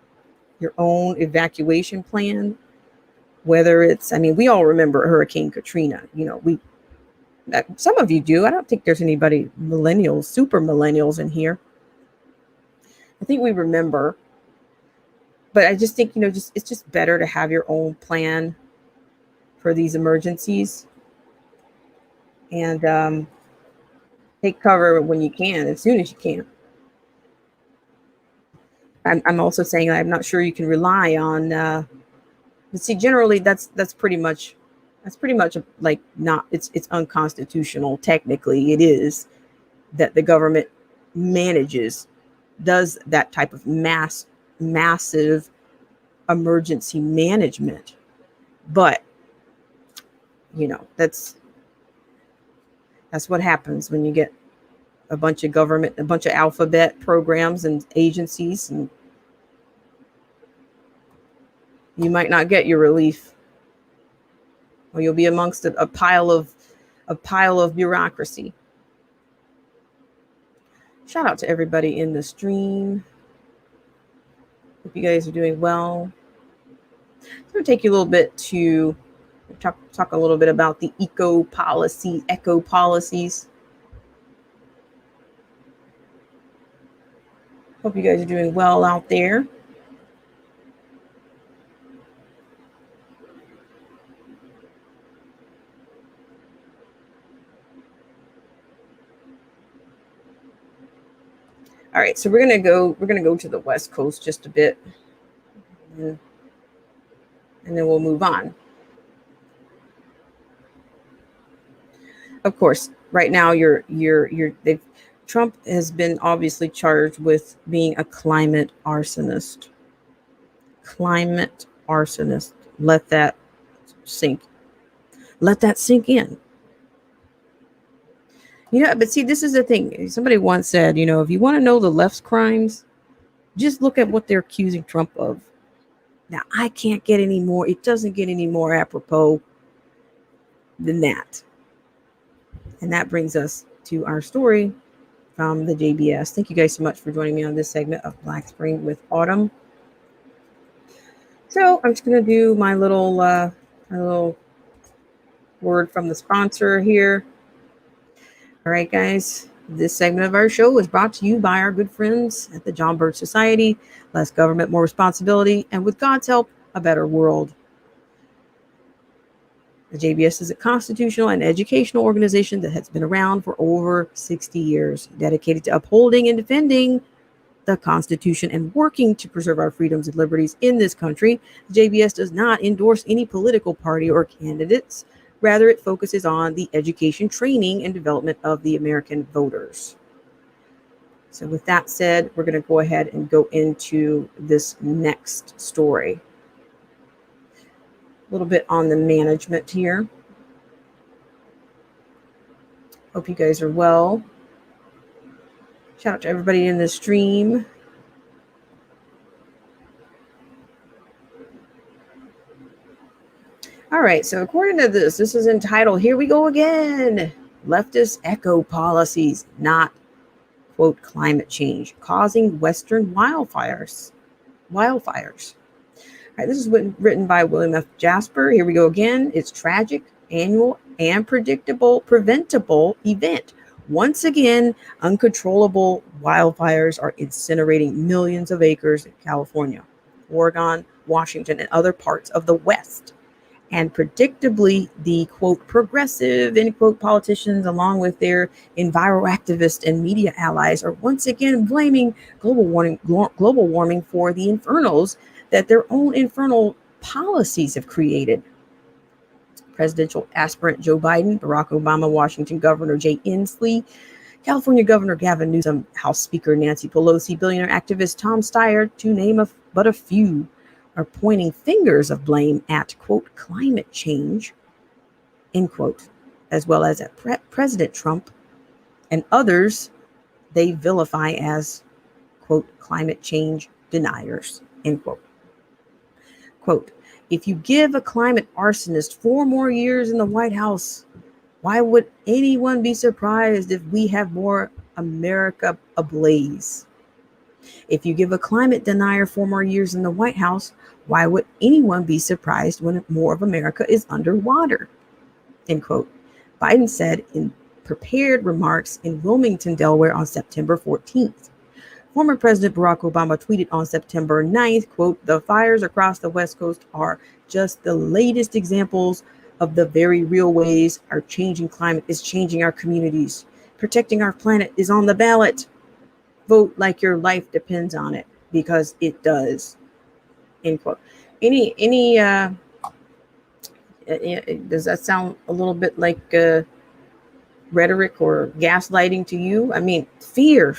A: your own evacuation plan. Whether it's, we all remember Hurricane Katrina. Some of you do. I don't think there's anybody millennials, super millennials in here. I think we remember, but I just think, it's just better to have your own plan for these emergencies and take cover when you can, as soon as you can. I'm also saying I'm not sure you can rely on, but see, generally that's pretty much like not, it's unconstitutional. Technically it is that the government does that type of massive emergency management. But that's what happens when you get a bunch of alphabet programs and agencies, and you might not get your relief, or you'll be amongst a pile of bureaucracy. Shout out to everybody in the stream. Hope you guys are doing well. It's going to take you a little bit to talk a little bit about the eco policies. Hope you guys are doing well out there. All right, so we're gonna go to the West Coast just a bit, and then we'll move on. Of course, right now Trump has been obviously charged with being a climate arsonist. Climate arsonist. Let that sink in. But see, this is the thing. Somebody once said, if you want to know the left's crimes, just look at what they're accusing Trump of. Now, I can't get any more. It doesn't get any more apropos than that. And that brings us to our story from the JBS. Thank you guys so much for joining me on this segment of Black Spring with Autumn. So I'm just going to do my little word from the sponsor here. All right, guys. This segment of our show is brought to you by our good friends at the John Birch Society. Less government, more responsibility, and with God's help, a better world. The JBS is a constitutional and educational organization that has been around for over 60 years, dedicated to upholding and defending the Constitution and working to preserve our freedoms and liberties in this country. The JBS does not endorse any political party or candidates. Rather, it focuses on the education, training, and development of the American voters. So with that said, we're going to go ahead and go into this next story. A little bit on the management here. Hope you guys are well. Shout out to everybody in the stream. All right, so according to this is entitled, Here We Go Again. Leftist eco policies, not, quote, climate change, causing Western wildfires. All right, this is written by William F. Jasper. Here we go again. It's tragic, annual, and preventable event. Once again, uncontrollable wildfires are incinerating millions of acres in California, Oregon, Washington, and other parts of the West. And predictably, the, quote, progressive, end quote, politicians, along with their enviro activists and media allies, are once again blaming global warming for the infernos that their own infernal policies have created. Presidential aspirant Joe Biden, Barack Obama, Washington Governor Jay Inslee, California Governor Gavin Newsom, House Speaker Nancy Pelosi, billionaire activist Tom Steyer, to name but a few, are pointing fingers of blame at, quote, climate change, end quote, as well as at President Trump and others they vilify as, quote, climate change deniers, end quote. Quote, if you give a climate arsonist 4 more years in the White House, why would anyone be surprised if we have more America ablaze? If you give a climate denier 4 more years in the White House, why would anyone be surprised when more of America is underwater? End quote. Biden said in prepared remarks in Wilmington, Delaware on September 14th. Former President Barack Obama tweeted on September 9th, quote, the fires across the West Coast are just the latest examples of the very real ways our changing climate is changing our communities. Protecting our planet is on the ballot. Vote like your life depends on it, because it does. End quote. Does that sound a little bit like rhetoric or gaslighting to you? I mean, fear.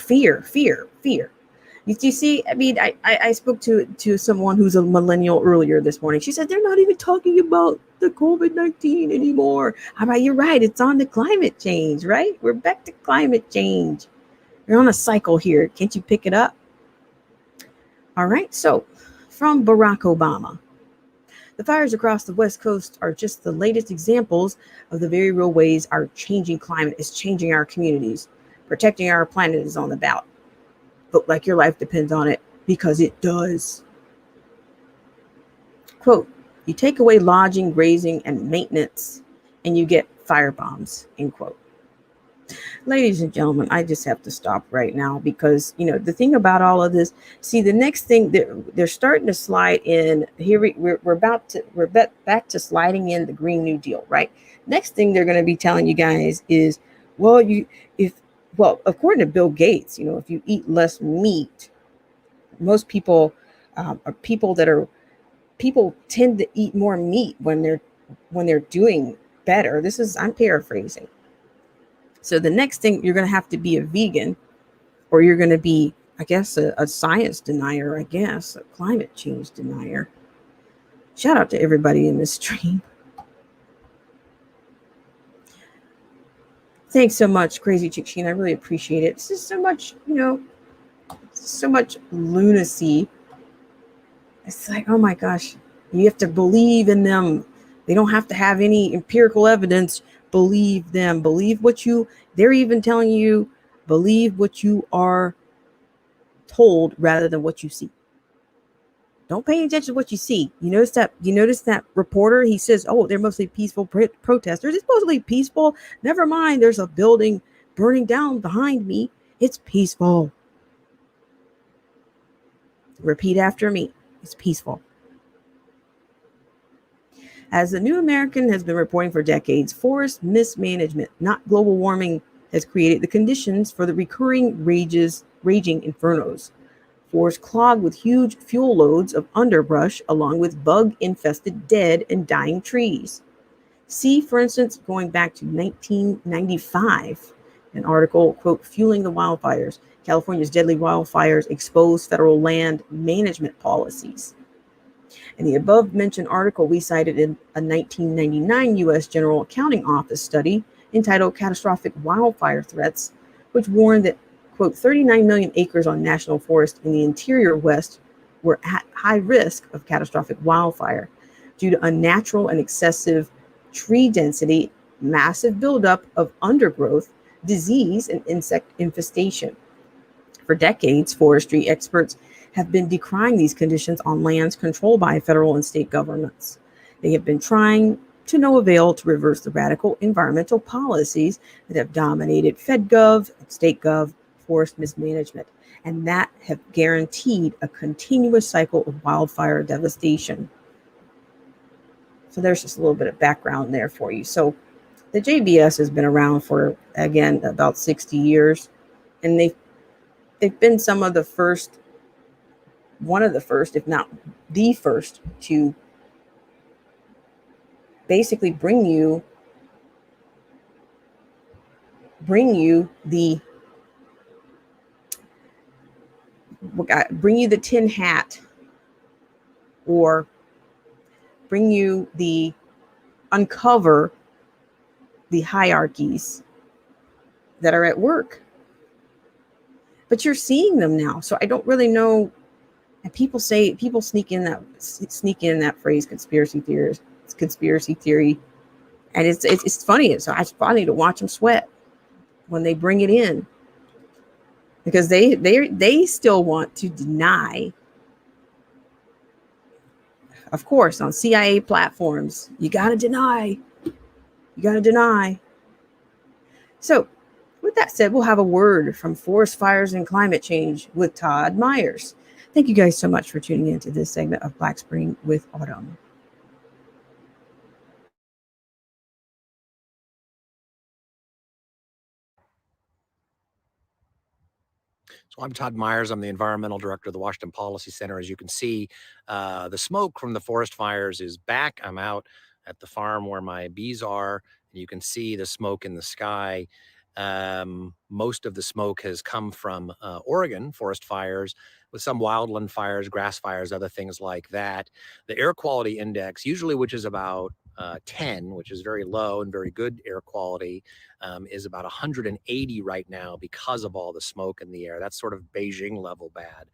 A: You see, I mean, I spoke to someone who's a millennial earlier this morning. She said, they're not even talking about the COVID-19 anymore. How about, you're right. It's on to climate change, right? We're back to climate change. You're on a cycle here. Can't you pick it up? All right. So from Barack Obama, the fires across the West Coast are just the latest examples of the very real ways our changing climate is changing our communities. Protecting our planet is on the ballot. Vote like your life depends on it, because it does. Quote, you take away lodging, grazing, and maintenance, and you get firebombs, end quote. Ladies and gentlemen, I just have to stop right now, because, you know, the thing about all of this, see, the next thing they're starting to slide in here. We're back to sliding in the Green New Deal, right? Next thing they're going to be telling you guys is, well, according to Bill Gates, you know, if you eat less meat, most people people tend to eat more meat when they're doing better. I'm paraphrasing. So the next thing, you're going to have to be a vegan, or you're going to be, I guess, a science denier, I guess, a climate change denier. Shout out to everybody in this stream. Thanks so much, Crazy Chick Sheen. I really appreciate it. This is so much, you know, so much lunacy. It's like, oh my gosh, you have to believe in them. They don't have to have any empirical evidence. Believe them. Believe they're even telling you, believe what you are told rather than what you see. Don't pay attention to what you see. You notice that reporter, he says, oh, they're mostly peaceful protesters. It's supposed to be peaceful. Never mind, there's a building burning down behind me. It's peaceful. Repeat after me. It's peaceful. As the New American has been reporting for decades, forest mismanagement, not global warming, has created the conditions for the recurring raging infernos. Forests clogged with huge fuel loads of underbrush, along with bug-infested dead and dying trees. See, for instance, going back to 1995, an article, quote, Fueling the Wildfires, California's Deadly Wildfires Expose Federal Land Management Policies. In the above mentioned article, we cited in a 1999 U.S. General Accounting Office study entitled Catastrophic Wildfire Threats, which warned that, quote, 39 million acres on national forest in the interior West were at high risk of catastrophic wildfire due to unnatural and excessive tree density, massive buildup of undergrowth, disease, and insect infestation. For decades, forestry experts have been decrying these conditions on lands controlled by federal and state governments. They have been trying to no avail to reverse the radical environmental policies that have dominated FedGov and StateGov forest mismanagement, and that have guaranteed a continuous cycle of wildfire devastation. So there's just a little bit of background there for you. So the JBS has been around for, again, about 60 years, and they've been some of the first, one of the first, if not the first, to basically bring you the tin hat, or bring you the uncover the hierarchies that are at work. But you're seeing them now. So I don't really know. And people sneak in that phrase conspiracy theory. It's conspiracy theory. And it's funny. It's funny to watch them sweat when they bring it in, because they still want to deny. Of course, on CIA platforms, you got to deny. So with that said, we'll have a word from Forest Fires and Climate Change with Todd Myers. Thank you guys so much for tuning in to this segment of Black Spring with Autumn.
C: So I'm Todd Myers. I'm the environmental director of the Washington Policy Center. As you can see, the smoke from the forest fires is back. I'm out at the farm where my bees are, and you can see the smoke in the sky. Most of the smoke has come from Oregon forest fires, with some wildland fires, grass fires, other things like that. The air quality index, usually which is about 10, which is very low and very good air quality, is about 180 right now because of all the smoke in the air. That's sort of Beijing level bad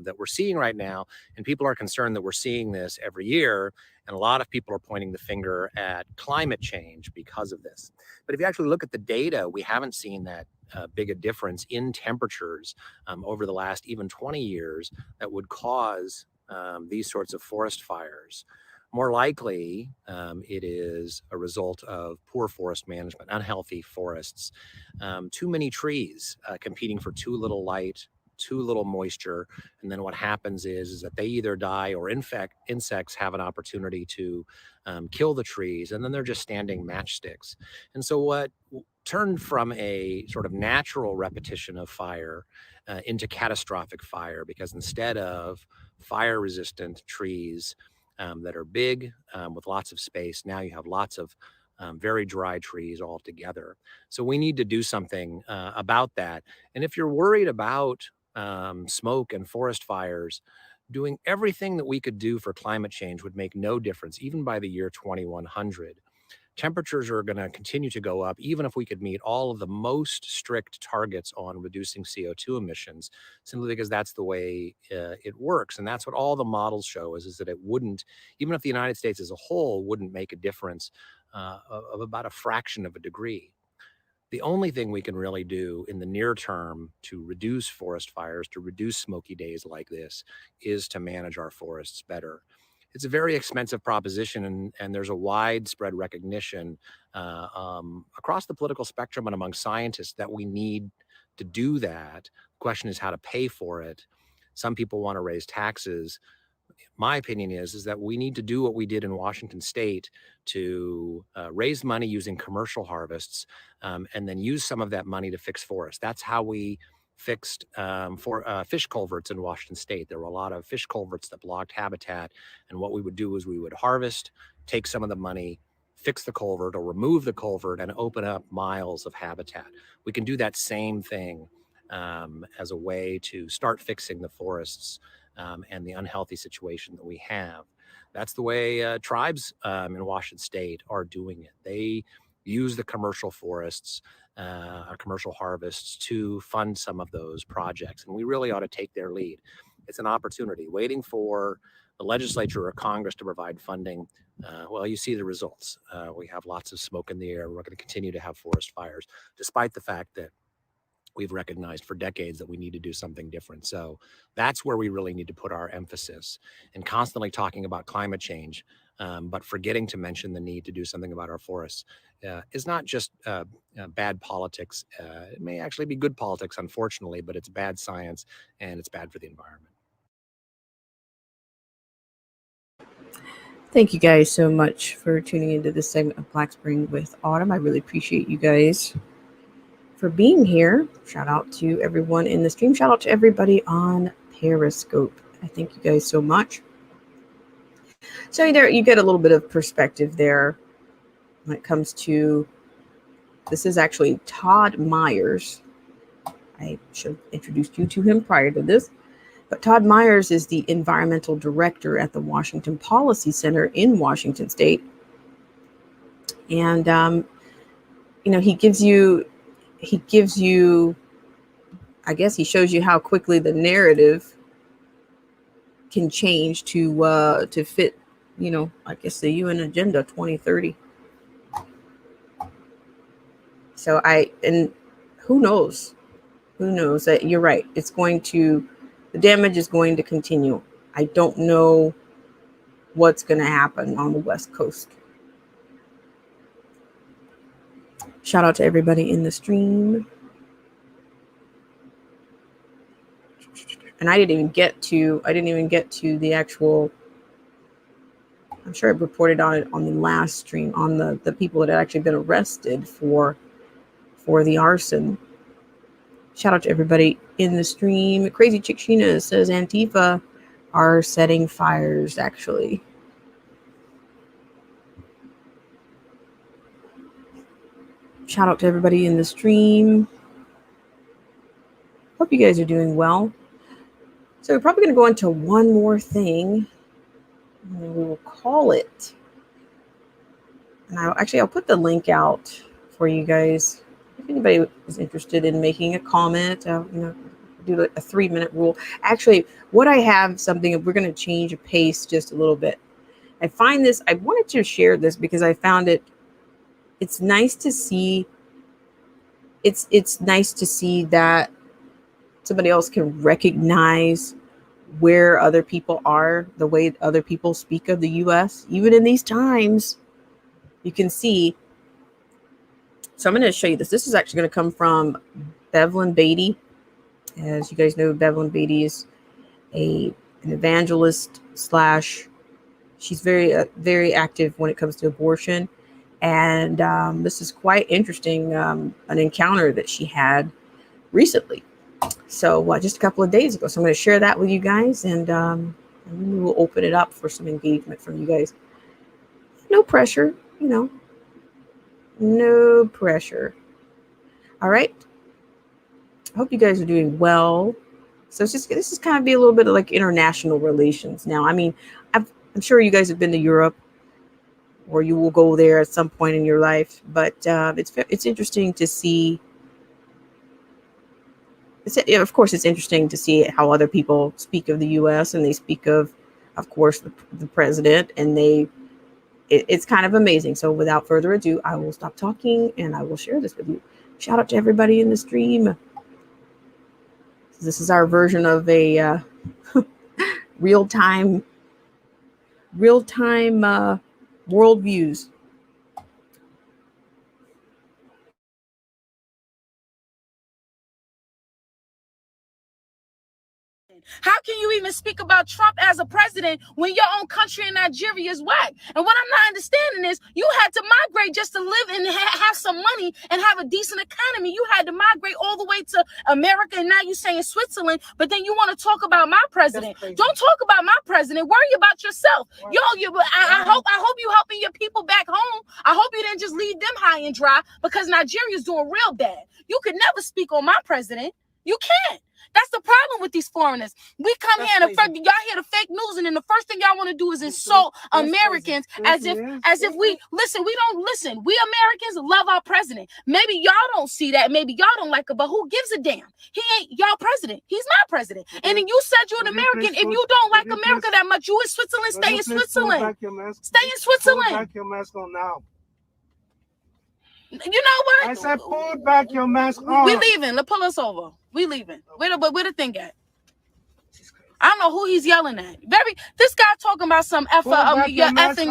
C: that we're seeing right now. And people are concerned that we're seeing this every year. And a lot of people are pointing the finger at climate change because of this. But if you actually look at the data, we haven't seen that big a difference in temperatures over the last even 20 years that would cause these sorts of forest fires. More likely, it is a result of poor forest management, unhealthy forests, too many trees competing for too little light, too little moisture. And then what happens is that they either die or insects have an opportunity to kill the trees, and then they're just standing matchsticks. And so what turned from a sort of natural repetition of fire into catastrophic fire, because instead of fire resistant trees that are big with lots of space, now you have lots of very dry trees all together. So we need to do something about that. And if you're worried about smoke and forest fires, doing everything that we could do for climate change would make no difference, even by the year 2100. Temperatures are going to continue to go up, even if we could meet all of the most strict targets on reducing CO2 emissions, simply because that's the way it works. And that's what all the models show is that it wouldn't, even if the United States as a whole wouldn't make a difference of about a fraction of a degree. The only thing we can really do in the near term to reduce forest fires, to reduce smoky days like this, is to manage our forests better. it's a very expensive proposition, and there's a widespread recognition across the political spectrum and among scientists that we need to do that. The question is how to pay for it. Some people want to raise taxes. My opinion is that we need to do what we did in Washington State to raise money using commercial harvests, and then use some of that money to fix forests. That's how we fixed fish culverts in Washington State. There were a lot of fish culverts that blocked habitat, and what we would do is we would harvest, take some of the money, fix the culvert or remove the culvert, and open up miles of habitat. We can do that same thing as a way to start fixing the forests and the unhealthy situation that we have. That's the way tribes in Washington State are doing it. They use the commercial forests, commercial harvests to fund some of those projects. And we really ought to take their lead. It's an opportunity. Waiting for the legislature or Congress to provide funding, well, you see the results. We have lots of smoke in the air. We're going to continue to have forest fires, despite the fact that we've recognized for decades that we need to do something different. So that's where we really need to put our emphasis, and constantly talking about climate change, but forgetting to mention the need to do something about our forests is not just bad politics. It may actually be good politics, unfortunately, but it's bad science and it's bad for the environment.
A: Thank you guys so much for tuning into this segment of Black Spring with Autumn. I really appreciate you guys for being here. Shout out to everyone in the stream. Shout out to everybody on Periscope. I thank you guys so much. So there you get a little bit of perspective there when it comes to, this is actually Todd Myers. I should have introduced you to him prior to this. But Todd Myers is the environmental director at the Washington Policy Center in Washington State. And, he gives you, I guess he shows you how quickly the narrative can change to fit, I guess the UN Agenda 2030. So and who knows that you're right. The damage is going to continue. I don't know what's going to happen on the West Coast. Shout out to everybody in the stream. And I didn't even get to the actual, I'm sure I reported on it on the last stream, on the people that had actually been arrested for the arson. Shout out to everybody in the stream. Crazy Chick Sheena says Antifa are setting fires, actually. Shout out to everybody in the stream. Hope you guys are doing well. So we're probably going to go into one more thing, and then we will call it. And I'll put the link out for you guys. If anybody is interested in making a comment, do a 3-minute rule. Actually, what I have something, we're going to change a pace just a little bit. I wanted to share this because I found it's nice to see. It's nice to see that somebody else can recognize where other people are, the way other people speak of the U.S. Even in these times, you can see. So I'm going to show you this. This is actually going to come from Bevelyn Beatty. As you guys know, Bevelyn Beatty is an evangelist / she's very active when it comes to abortion. And this is quite interesting, an encounter that she had recently. So just a couple of days ago. So I'm going to share that with you guys, and we will open it up for some engagement from you guys. No pressure, no pressure. All right. I hope you guys are doing well. So this is kind of be a little bit of like international relations now. I mean, I'm sure you guys have been to Europe, or you will go there at some point in your life. But it's interesting to see. Of course, it's interesting to see how other people speak of the U.S. and they speak of course, the president, and it's kind of amazing. So without further ado, I will stop talking and I will share this with you. Shout out to everybody in the stream. This is our version of a real-time real-time worldviews.
D: How can you even speak about Trump as a president when your own country in Nigeria is whack? And what I'm not understanding is you had to migrate just to live and have some money and have a decent economy. You had to migrate all the way to America, and now you're saying Switzerland, but then you want to talk about my president. Don't talk about my president. Worry about yourself. Yo, I hope you helping your people back home. I hope you didn't just leave them high and dry, because Nigeria's doing real bad. You could never speak on my president. You can't. That's the problem with these foreigners. We come here and y'all hear the fake news, and then the first thing y'all want to do is insult Americans as if we listen. We don't listen. We Americans love our president. Maybe y'all don't see that. Maybe y'all don't like it, but who gives a damn? He ain't y'all president. He's my president. And then you said you're an American. If you don't like America that much, you in Switzerland. Stay in Switzerland. Stay in Switzerland.
E: Back your mask on now.
D: You know what?
E: I said, pull back your mask on.
D: We leaving. Let's pull us over. We leaving. Where the thing at? I don't know who he's yelling at. This guy talking about some your effing.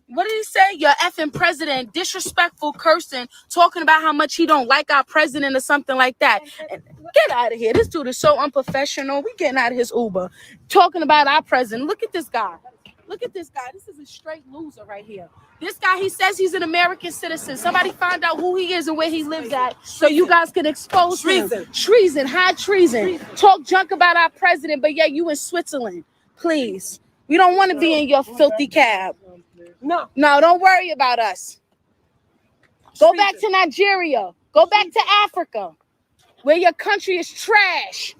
D: What did he say? Your effing president, disrespectful, cursing, talking about how much he don't like our president or something like that. And get out of here. This dude is so unprofessional. We getting out of his Uber, talking about our president. Look at this guy. Look at this guy. This is a straight loser right here. This guy, he says he's an American citizen. Somebody find out who he is and where he lives at, so you guys can expose him. Treason, high treason. Talk junk about our president, but yeah, you in Switzerland. Please. We don't want to be in your filthy cab. No, don't worry about us. Go back to Nigeria. Go back to Africa, where your country is trash.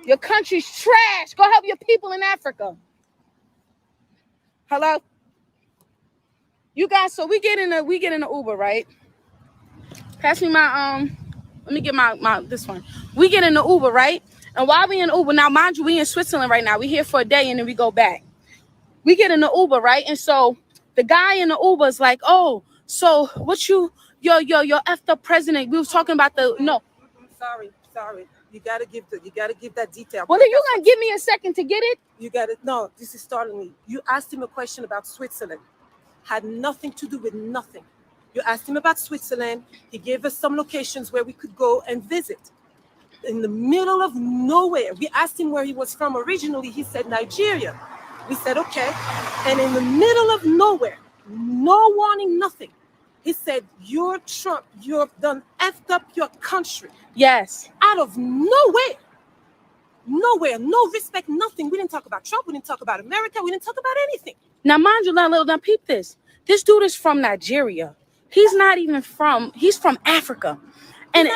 D: Your country's trash. Go help your people in Africa. Hello? You guys, so we get in the Uber, right? Pass me my let me get my this one. We get in the Uber, right? And while we in Uber, now mind you, we in Switzerland right now. We here for a day and then we go back. We get in the Uber, right? And so the guy in the Uber is like, oh, so what your effed up president. We was talking about
F: Sorry. You gotta give that detail.
D: Well, then you gonna give me a second to get it?
F: No, this is startling me. You asked him a question about Switzerland. Had nothing to do with nothing. You asked him about Switzerland. He gave us some locations where we could go and visit. In the middle of nowhere. We asked him where he was from originally. He said Nigeria. We said, okay. And in the middle of nowhere, no warning, nothing. He said, you're Trump. You've done effed up your country.
D: Yes.
F: Out of nowhere. Nowhere. No respect, nothing. We didn't talk about Trump. We didn't talk about America. We didn't talk about anything.
D: Now, mind you, now peep this. This dude is from Nigeria. He's not even he's from Africa. And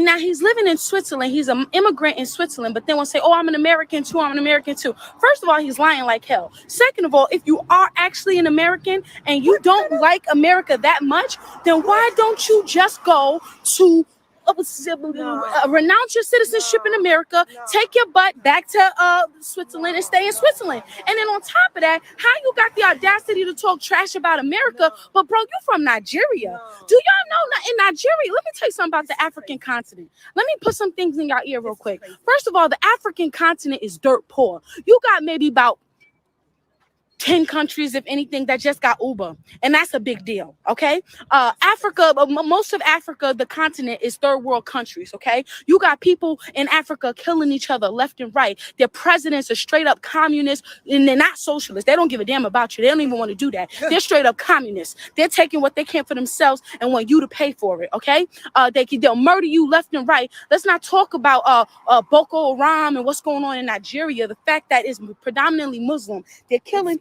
D: now he's living in Switzerland. He's an immigrant in Switzerland, but then will say, oh, I'm an American too. First of all, he's lying like hell. Second of all, if you are actually an American and you don't like America that much, then why don't you just go to renounce your citizenship in America, take your butt back to Switzerland and stay in Switzerland. And then on top of that, how you got the audacity to talk trash about America, but bro, you from Nigeria. Do y'all know in Nigeria, let me tell you something about the African continent. Let me put some things in your ear real quick. First of all, the African continent is dirt poor. You got maybe about 10 countries, if anything, that just got Uber. And that's a big deal, okay? Africa, most of Africa, the continent, is third world countries, okay? You got people in Africa killing each other left and right. Their presidents are straight up communists, and they're not socialists. They don't give a damn about you. They don't even want to do that. They're straight up communists. They're taking what they can for themselves and want you to pay for it, okay? They'll murder you left and right. Let's not talk about Boko Haram and what's going on in Nigeria. The fact that it's predominantly Muslim. They're killing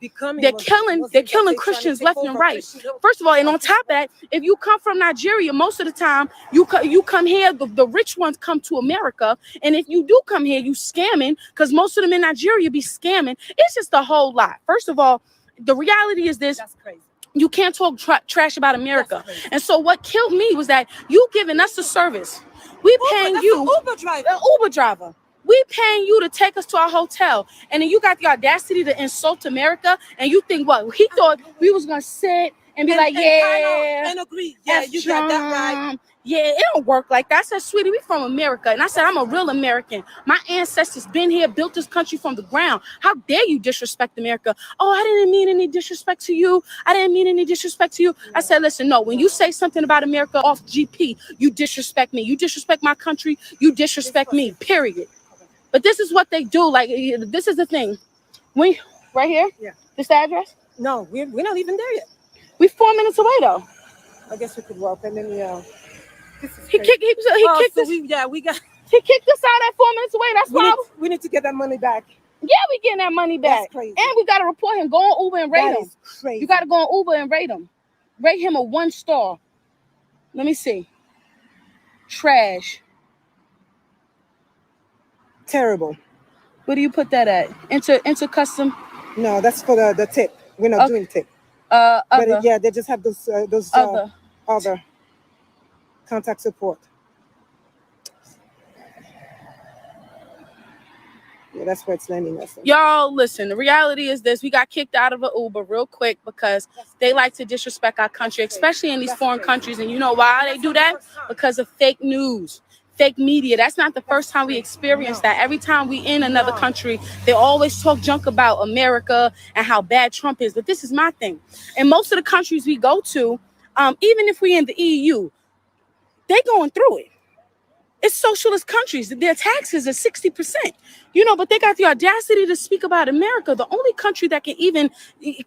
D: Christians left and right. First of all, and on top of that, if you come from Nigeria, most of the time you come here, the rich ones come to America, and if you do come here, you scamming, because most of them in Nigeria be scamming. It's just a whole lot. First of all, the reality is this.
F: That's crazy.
D: You can't talk trash about America. And so what killed me was that you giving us a service. We paying you an Uber driver. We paying you to take us to our hotel, and then you got the audacity to insult America, and you think what? He thought we was gonna sit and be
F: And-
D: like,
F: and
D: yeah,
F: and agree. Yeah,
D: F
F: you got that right.
D: Trump. Yeah, it don't work like that. I said, sweetie, we from America. And I said, I'm a real American. My ancestors been here, built this country from the ground. How dare you disrespect America? Oh, I didn't mean any disrespect to you. I didn't mean any disrespect to you. I said, listen, no, when you say something about America off GP, you disrespect me. You disrespect my country, you disrespect me, period. But this is what they do. Like, this is the thing. We, right here?
F: Yeah.
D: This the address?
F: No, we're not even there yet.
D: We 4 minutes away, though.
F: I guess we could walk and then this is
D: He
F: crazy.
D: kicked, he kicked
F: so
D: us.
F: we got
D: He kicked us out at 4 minutes away. That's why.
F: we need to get that money back.
D: Yeah, we getting that money back.
F: That's crazy.
D: And we got to report him. Go on Uber and rate
F: That
D: him.
F: is crazy.
D: You got to go on Uber and rate him. Rate him a 1 star. Let me see. Trash.
F: Terrible.
D: Where do you put that at? Into custom.
F: No, that's for the tip. We're not
D: Okay.
F: doing tip.
D: Other.
F: But yeah, they just have those
D: Other.
F: other contact support. Yeah, that's where it's landing us.
D: Y'all, listen, the reality is this. We got kicked out of an Uber real quick because they like to disrespect our country, especially in these foreign countries. And you know why they do that? Because of fake news, fake media. That's not the first time we experienced that. Every time we in another country, they always talk junk about America and how bad Trump is. But this is my thing. In most of the countries we go to, even if we in the EU, they going through it. It's socialist countries. Their taxes are 60%. You know, but they got the audacity to speak about America. The only country that can even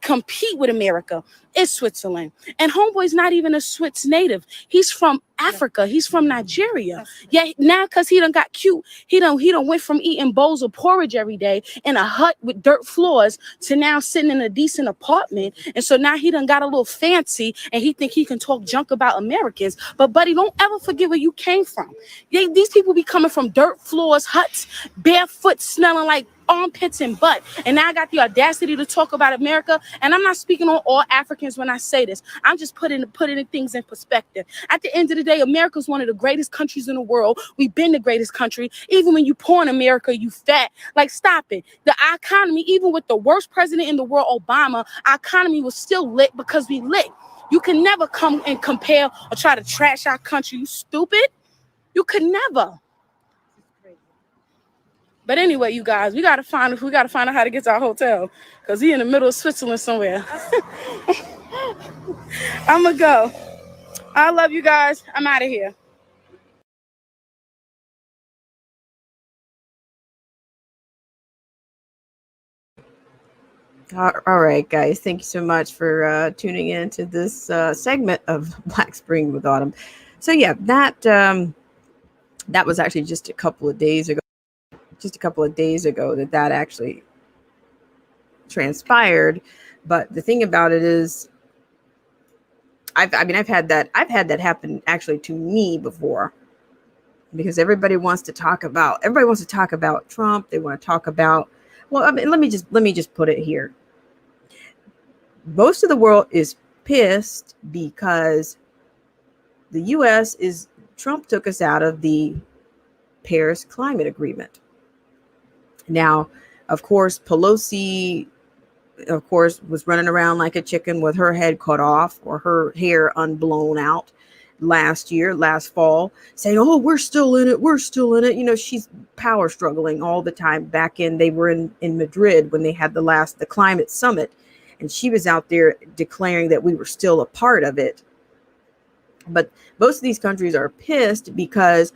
D: compete with America is Switzerland. And homeboy's not even a Swiss native. He's from Africa. He's from Nigeria. Yeah, now because he done got cute, he done went from eating bowls of porridge every day in a hut with dirt floors to now sitting in a decent apartment. And so now he done got a little fancy and he think he can talk junk about Americans. But buddy, don't ever forget where you came from. These people be coming from dirt floors, huts, barefoot, smelling like armpits and butt. And now I got the audacity to talk about America. And I'm not speaking on all Africans when I say this. I'm just putting things in perspective. At the end of the day, America's one of the greatest countries in the world. We've been the greatest country. Even when you poor in America, you fat. Like, stop it. Our economy, even with the worst president in the world, Obama, our economy was still lit because we lit. You can never come and compare or try to trash our country. You stupid. You could never. But anyway, you guys, we gotta find out how to get to our hotel because he in the middle of Switzerland somewhere. I'ma go. I love you guys. I'm out of here.
A: All right, guys. Thank you so much for tuning in to this segment of Black Spring with Autumn. So yeah, that was actually just a couple of days ago. That actually transpired. But the thing about it is, I've had that happen actually to me before, because everybody wants to talk about Trump. They want to talk about, well, I mean, let me just put it here. Most of the world is pissed because the U.S. Trump took us out of the Paris Climate Agreement. Now, of course, Pelosi, was running around like a chicken with her head cut off or her hair unblown out last fall, saying, oh, we're still in it. You know, she's power struggling all the time. They were in Madrid when they had the climate summit, and she was out there declaring that we were still a part of it. But most of these countries are pissed because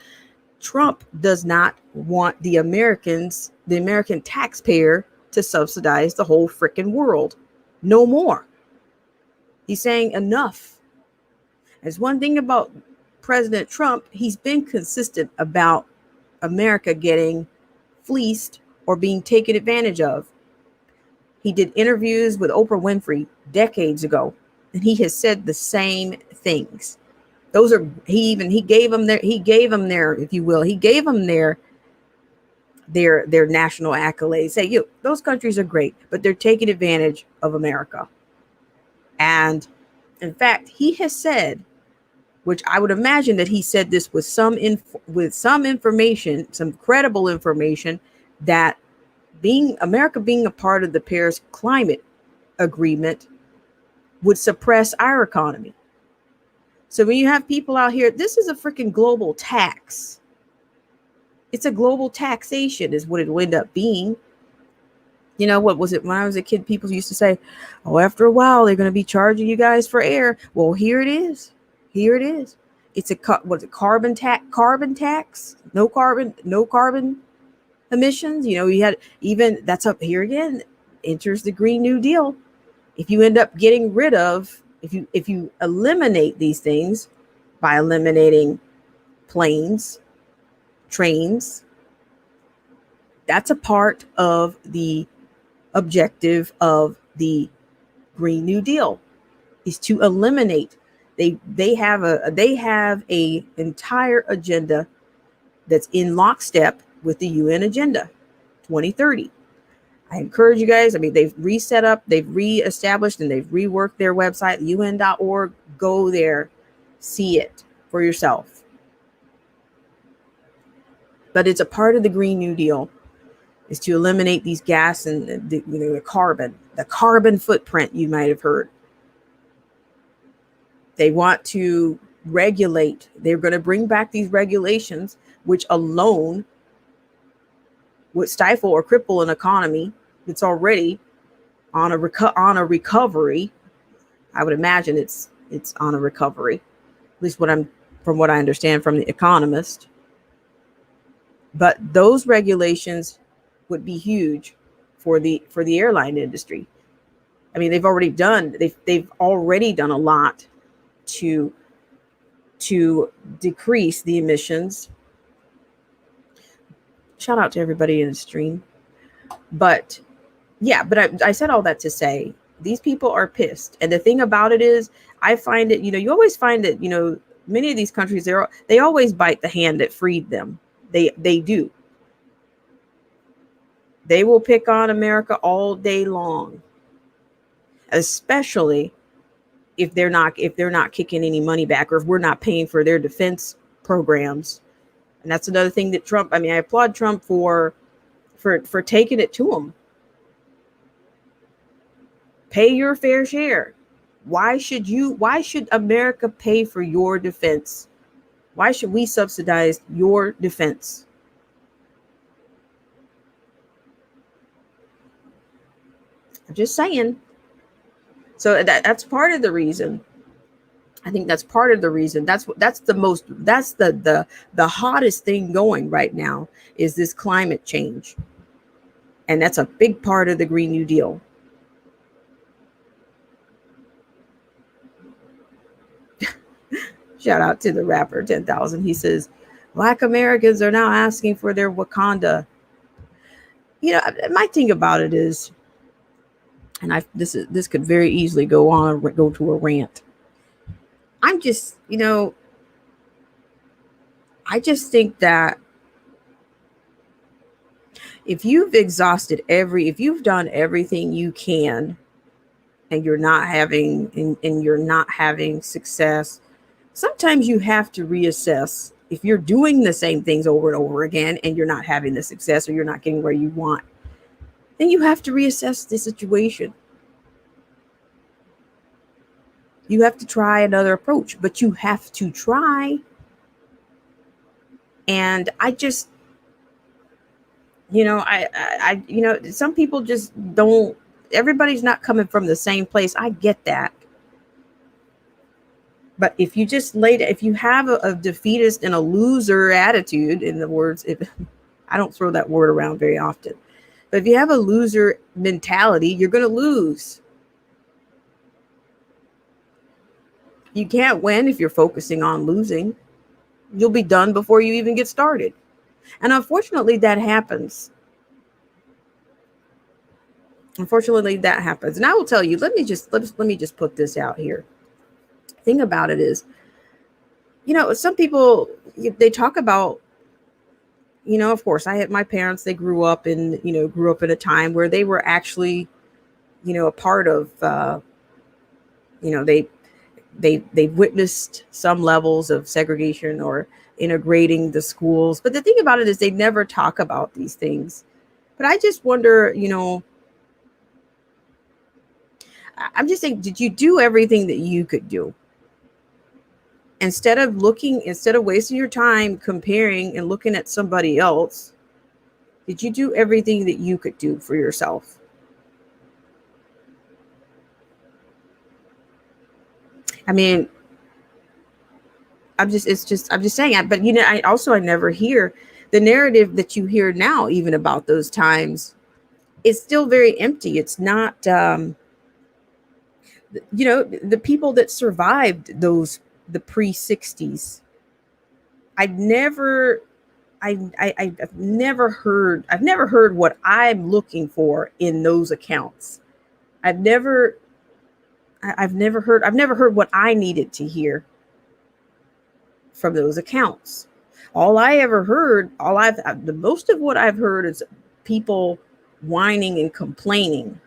A: Trump does not want the American taxpayer to subsidize the whole freaking world. No more. He's saying enough. There's one thing about President Trump. He's been consistent about America getting fleeced or being taken advantage of. He did interviews with Oprah Winfrey decades ago, and he has said the same things. He gave them their national accolades. Say, those countries are great, but they're taking advantage of America. And in fact, he has said, which I would imagine that he said this with some information, some credible information, that America being a part of the Paris Climate Agreement would suppress our economy. So when you have people out here, this is a freaking global tax. It's a global taxation is what it will end up being. You know, what was it when I was a kid? People used to say, oh, after a while, they're going to be charging you guys for air. Well, here it is. Here it is. It's a carbon tax, no carbon emissions. You know, you had even that's up here again, enters the Green New Deal. If you end up getting rid of, if you eliminate these things by eliminating planes, trains, that's a part of the objective of the Green New Deal, is to eliminate. They have a entire agenda that's in lockstep with the UN Agenda 2030. I encourage you guys. I mean, they've reestablished, and they've reworked their website, un.org. Go there, see it for yourself. But it's a part of the Green New Deal, is to eliminate these gas and the carbon footprint. You might have heard. They want to regulate. They're going to bring back these regulations, which alone would stifle or cripple an economy that's already on a recovery. I would imagine it's on a recovery, at least from what I understand from The Economist. But those regulations would be huge for the airline industry. I mean, they've already done a lot to decrease the emissions. Shout out to everybody in the stream. But yeah, but I said all that to say these people are pissed. And the thing about it is, I find it, you always find that, many of these countries, they always bite the hand that freed them. They do. They will pick on America all day long, especially if they're not kicking any money back, or if we're not paying for their defense programs. And that's another thing that Trump, I applaud Trump for taking it to them. Pay your fair share. Why should America pay for your defense? Why should we subsidize your defense? I'm just saying. So that's part of the reason. I think that's part of the reason. That's the hottest thing going right now is this climate change. And that's a big part of the Green New Deal. Shout out to the rapper 10,000. He says, Black Americans are now asking for their Wakanda. My thing about it is, and this could very easily go to a rant. I'm just, I just think that if you've done everything you can, and you're not having success, sometimes you have to reassess. If you're doing the same things over and over again and you're not having the success, or you're not getting where you want, then you have to reassess the situation. You have to try another approach, but you have to try. And I just, some people just don't, everybody's not coming from the same place. I get that. But if you have a defeatist and a loser attitude, in the words, I don't throw that word around very often, but if you have a loser mentality, you're going to lose. You can't win if you're focusing on losing. You'll be done before you even get started. And unfortunately, that happens. And I will tell you, let me just put this out here. Thing about it is, some people, they talk about, of course, I had my parents, they grew up in a time where they were actually, a part of, they witnessed some levels of segregation or integrating the schools. But the thing about it is, they never talk about these things. But I just wonder, I'm just saying, did you do everything that you could do? Instead of wasting your time comparing and looking at somebody else, did you do everything that you could do for yourself? I mean, I'm just saying, but I never hear the narrative that you hear now, even about those times. It's still very empty. It's not, the people that survived the pre-60s. I've never heard what I'm looking for in those accounts. I've never heard what I needed to hear from those accounts. The most of what I've heard is people whining and complaining.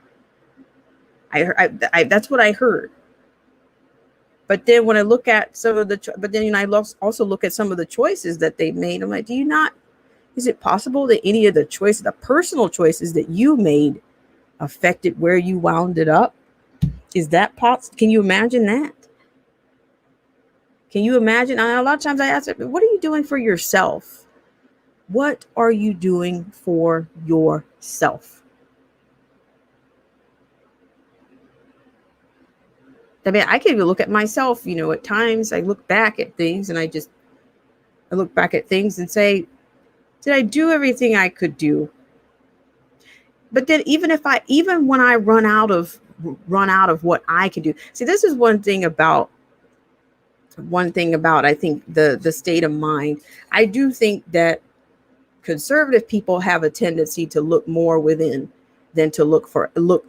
A: That's what I heard. But then when I look at I also look at some of the choices that they've made. I'm like, is it possible that any of the personal choices that you made affected where you wound it up? Is that possible? Can you imagine that? Can you imagine? A lot of times I ask, what are you doing for yourself? What are you doing for yourself? I mean, I can even look at myself, at times I look back at things and I look back at things and say, did I do everything I could do? But then even when I run out of what I can do. See, this is one thing about I think the state of mind. I do think that conservative people have a tendency to look more within than to look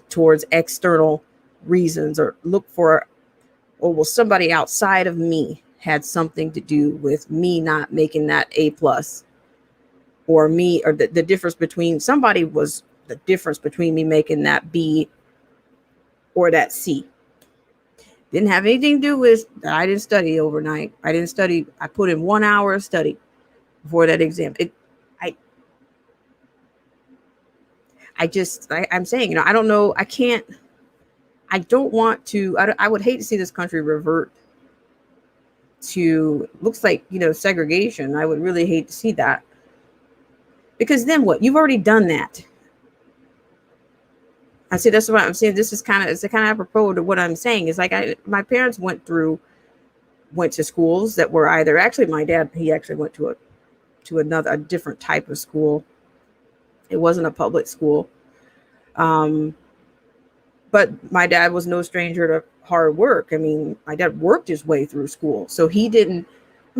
A: towards external reasons, or will somebody outside of me had something to do with me not making that A+, or the difference between me making that B or that C. Didn't have anything to do with that. I didn't study overnight. I put in 1 hour of study before that exam. I'm saying, I don't know. I don't want to, I would hate to see this country revert to, looks like, segregation. I would really hate to see that. Because then what? You've already done that. I see, that's what I'm saying. It's kind of apropos to what I'm saying. Is like my parents went to schools that were either, actually my dad, he actually went to a different type of school. It wasn't a public school. But my dad was no stranger to hard work. I mean, my dad worked his way through school. So he didn't,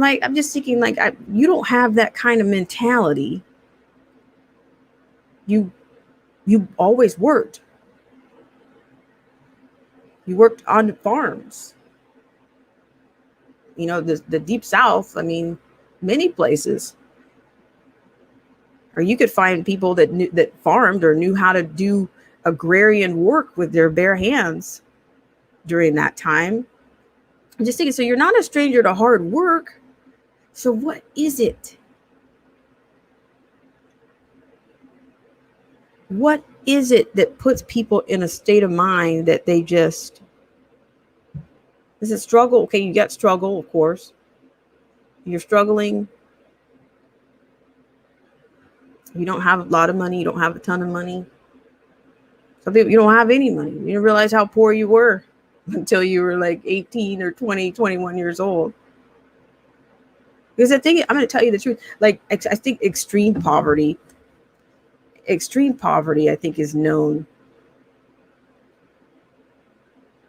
A: I'm just thinking, you don't have that kind of mentality. You always worked. You worked on farms. The Deep South, I mean, many places. Or you could find people that farmed or knew how to do agrarian work with their bare hands during that time. I'm just thinking, so you're not a stranger to hard work. So what is it? What is it that puts people in a state of mind that they just, is it struggle? Okay, you got struggle, of course. You're struggling. You don't have a lot of money. You don't have a ton of money. Some people, you don't have any money. You didn't realize how poor you were until you were like 18 or 20, 21 years old. Because I'm going to tell you the truth. I think extreme poverty, I think, is known.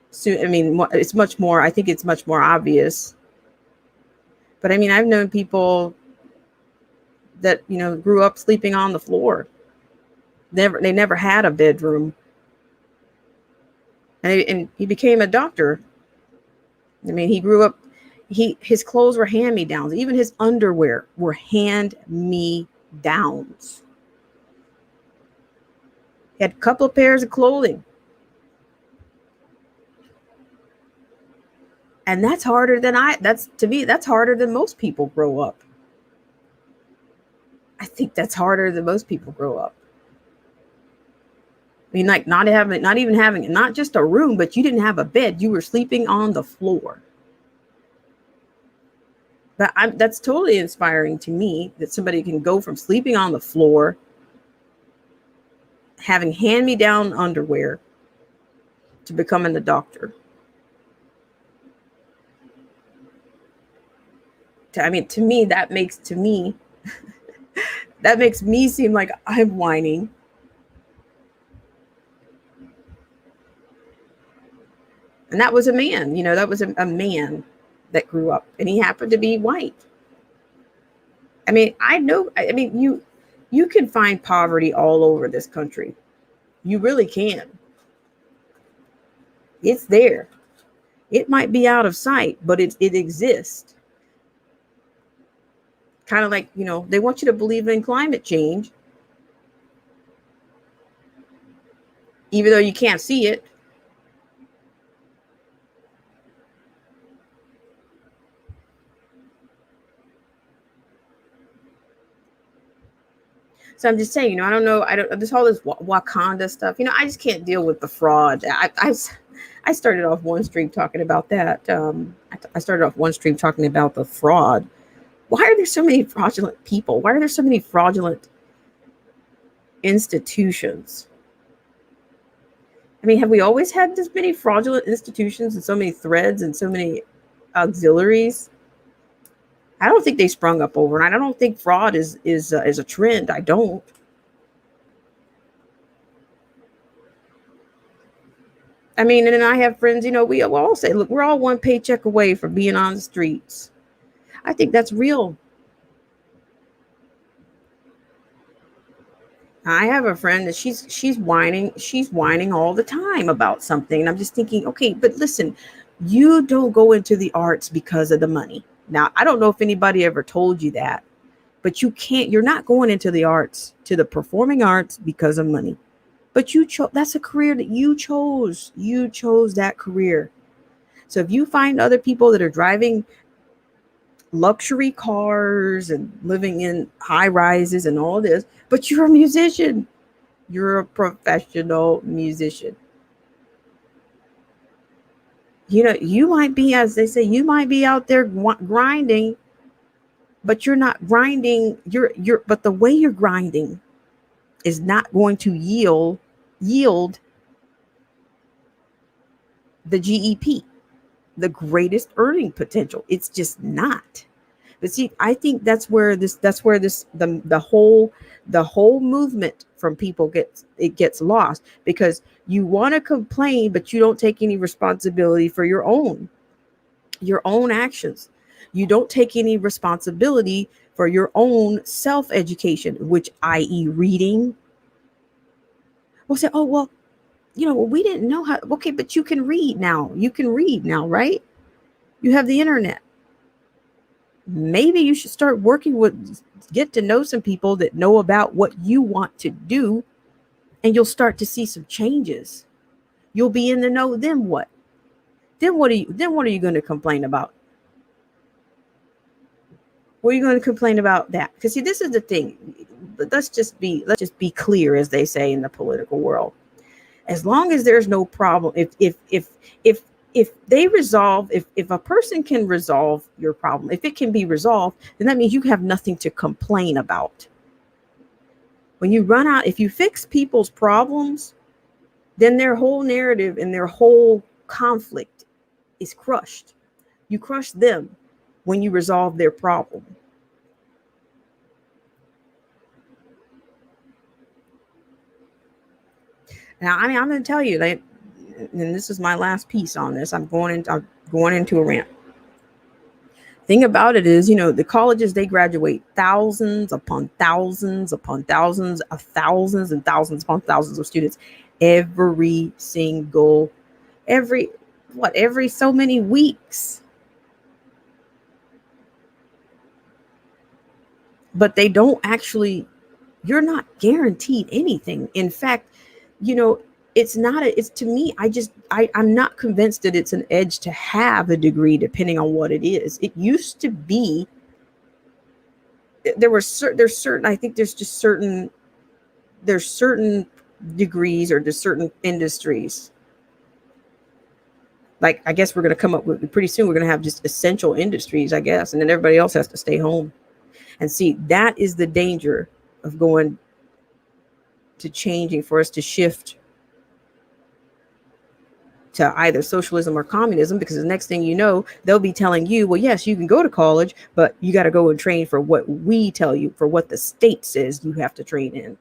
A: So, I mean, it's much more obvious. But I mean, I've known people that, grew up sleeping on the floor. They never had a bedroom. And he became a doctor. I mean, he grew up, his clothes were hand-me-downs. Even his underwear were hand-me-downs. He had a couple of pairs of clothing. And that's harder than that's harder than most people grow up. I think that's harder than most people grow up. mean, like not even having not just a room, but you didn't have a bed. You were sleeping on the floor. But that's totally inspiring to me that somebody can go from sleeping on the floor, having hand-me-down underwear, to becoming a doctor. I mean, to me, that makes me seem like I'm whining. And that was a man, that was a man that grew up, and he happened to be white. I mean, you can find poverty all over this country. You really can. It's there. It might be out of sight, but it exists. Kind of like, they want you to believe in climate change, even though you can't see it. So I'm just saying, I don't know. There's all this Wakanda stuff. I just can't deal with the fraud. I started off one stream talking about that. I started off one stream talking about the fraud. Why are there so many fraudulent people? Why are there so many fraudulent institutions? I mean, have we always had this many fraudulent institutions and so many threads and so many auxiliaries? I don't think they sprung up overnight. I don't think fraud is a trend. I don't. I mean, and then I have friends, we all say, look, we're all one paycheck away from being on the streets. I think that's real. I have a friend that she's whining all the time about something. And I'm just thinking, okay, but listen, you don't go into the arts because of the money. Now, I don't know if anybody ever told you that, but you're not going into the arts, to the performing arts, because of money. But that's a career that you chose. You chose that career. So if you find other people that are driving luxury cars and living in high rises and all this, but you're a musician, you're a professional musician. You might be, as they say, you might be out there grinding, but you're not grinding. But the way you're grinding is not going to yield the GEP, the greatest earning potential. It's just not. But see, I think that's where the whole movement from people gets lost, because you want to complain, but you don't take any responsibility for your own actions. You don't take any responsibility for your own self-education, which, i.e., reading. We'll say, oh, well, we didn't know how. Okay, but you can read now. You can read now, right? You have the internet. Maybe you should start get to know some people that know about what you want to do, and you'll start to see some changes. You'll be in the know. Then what? Then what are you going to complain about? What are you going to complain about that? Because see, this is the thing. Let's just be clear, as they say in the political world. As long as there's no problem, if they resolve, if a person can resolve your problem, if it can be resolved, then that means you have nothing to complain about. When you if you fix people's problems, then their whole narrative and their whole conflict is crushed. You crush them when you resolve their problem. Now, I mean, I'm going to tell you that, and this is my last piece on this. I'm going into a rant. Thing about it is, the colleges, they graduate thousands upon thousands upon thousands of thousands and thousands upon thousands of students every so many weeks. But they don't actually, you're not guaranteed anything. In fact, it's to me, I'm not convinced that it's an edge to have a degree, depending on what it is. It used to be, there's certain degrees or to certain industries. Like, I guess we're going to come up with pretty soon, we're going to have just essential industries, I guess. And then everybody else has to stay home. And see, that is the danger of going to changing, for us to shift to either socialism or communism, because the next thing you know, they'll be telling you, well, yes, you can go to college, but you got to go and train for what we tell you, for what the state says you have to train in.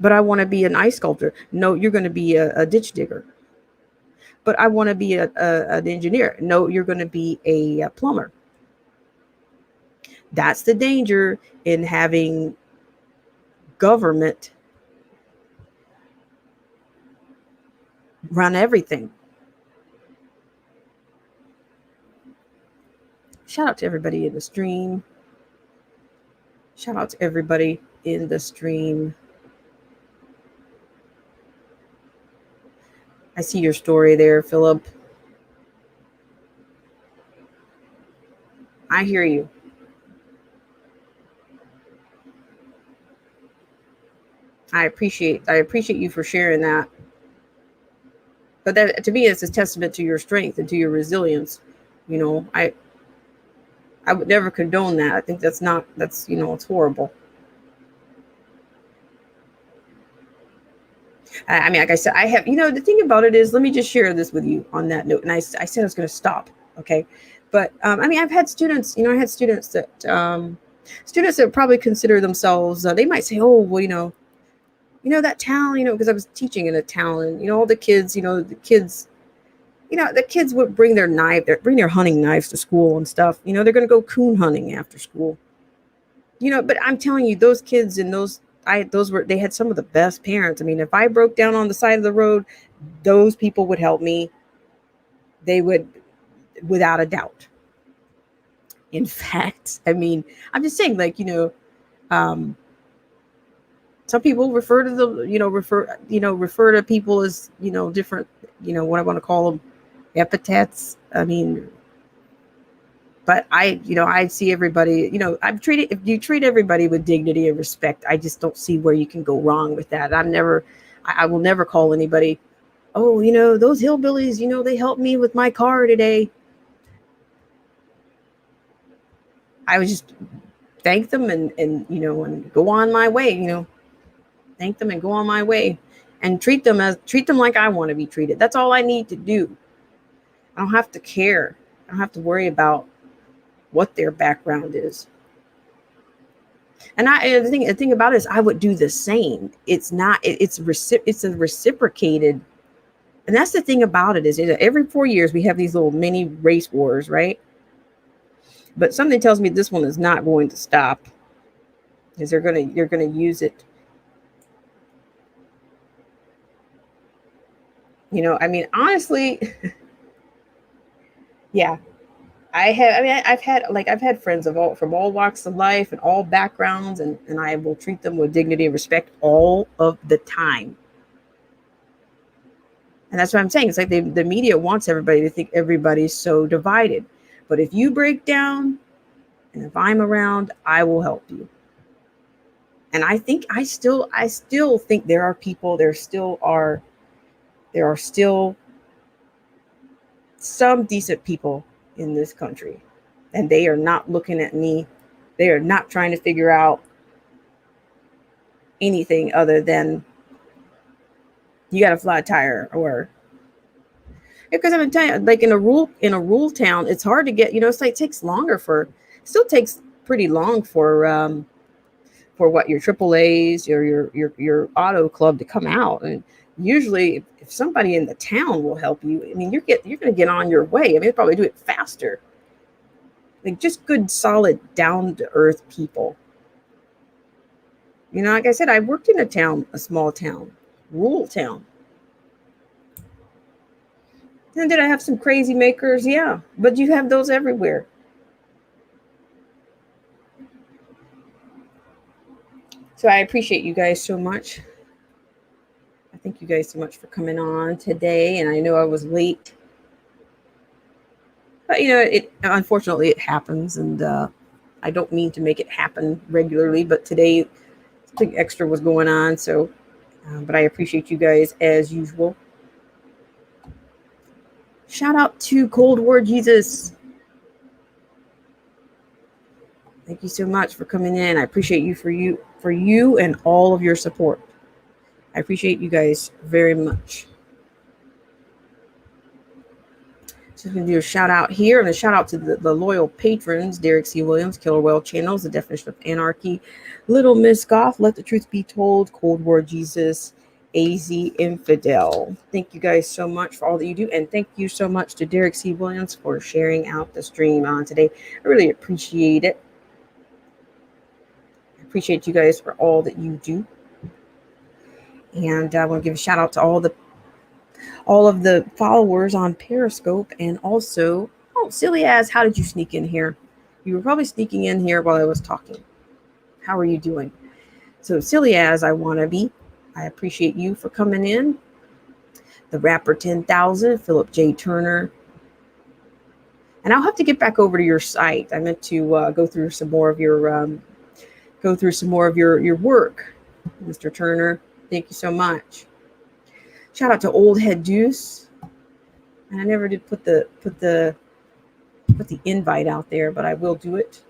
A: But I want to be an ice sculptor. No, you're going to be a ditch digger. But I want to be an engineer. No, you're going to be a plumber. That's the danger in having government run everything. Shout out to everybody in the stream. Shout out to everybody in the stream. I see your story there, Philip. I hear you. I appreciate you for sharing that. But that, to me, it's a testament to your strength and to your resilience. You know, I would never condone that. I think that's it's horrible. I mean, like I said, I have, the thing about it is, let me just share this with you on that note. And I said I was going to stop. Okay. But I mean, I've had students, I had students that probably consider themselves, they might say, oh, well, that town, because I was teaching in a town, and, all the kids, the kids would bring their hunting knives to school and stuff. They're going to go coon hunting after school, but I'm telling you, those kids and they had some of the best parents. I mean, if I broke down on the side of the road, those people would help me. They would, without a doubt. In fact, I mean, I'm just saying, like, some people refer to people as, different, what I want to call them, epithets. I mean, but I see everybody, if you treat everybody with dignity and respect, I just don't see where you can go wrong with that. I will never call anybody, oh, those hillbillies, they helped me with my car today. I would just thank them and go on my way, thank them and go on my way, and treat them like I want to be treated. That's all I need to do. I don't have to care. I don't have to worry about what their background is. And the thing about it is, I would do the same. It's a reciprocated. And that's the thing about it, is every 4 years we have these little mini race wars, right? But something tells me this one is not going to stop, because you're going to use it. I mean, honestly, yeah. I've had friends from all walks of life and all backgrounds, and I will treat them with dignity and respect all of the time. And that's what I'm saying. It's like the media wants everybody to think everybody's so divided. But if you break down, and if I'm around, I will help you. And I still think there are people, there are still some decent people in this country, and they are not looking at me. They are not trying to figure out anything other than you got a flat tire, or because I'm telling you, like in a rural town, it's hard to get. It's like it still takes pretty long for what your AAAs or your auto club to come out. And usually, if somebody in the town will help you, I mean, you're going to get on your way. I mean, they'll probably do it faster. Like, just good, solid, down to earth people. Like I said, I worked in a small town, rural town. And did I have some crazy makers? Yeah, but you have those everywhere. So I appreciate you guys so much. I thank you guys so much for coming on today. And I know I was late, but unfortunately it happens. And I don't mean to make it happen regularly, but today something extra was going on. So, but I appreciate you guys as usual. Shout out to Cold War Jesus. Thank you so much for coming in. I appreciate you for you and all of your support. I appreciate you guys very much. So I'm going to do a shout out here and a shout out to the loyal patrons: Derek C. Williams, Killer Whale Channels, The Definition of Anarchy, Little Miss Goff, Let the Truth Be Told, Cold War Jesus, AZ Infidel. Thank you guys so much for all that you do. And thank you so much to Derek C. Williams for sharing out the stream on today. I really appreciate it. I appreciate you guys for all that you do. And I want to give a shout out to all of the followers on Periscope, and also, silly as, how did you sneak in here? You were probably sneaking in here while I was talking. How are you doing? So silly as I want to be, I appreciate you for coming in. The Rapper 10,000, Philip J. Turner. And I'll have to get back over to your site. I meant to go through some more of your work, Mr. Turner. Thank you so much. Shout out to Old Head Deuce. And I never did put the invite out there, but I will do it.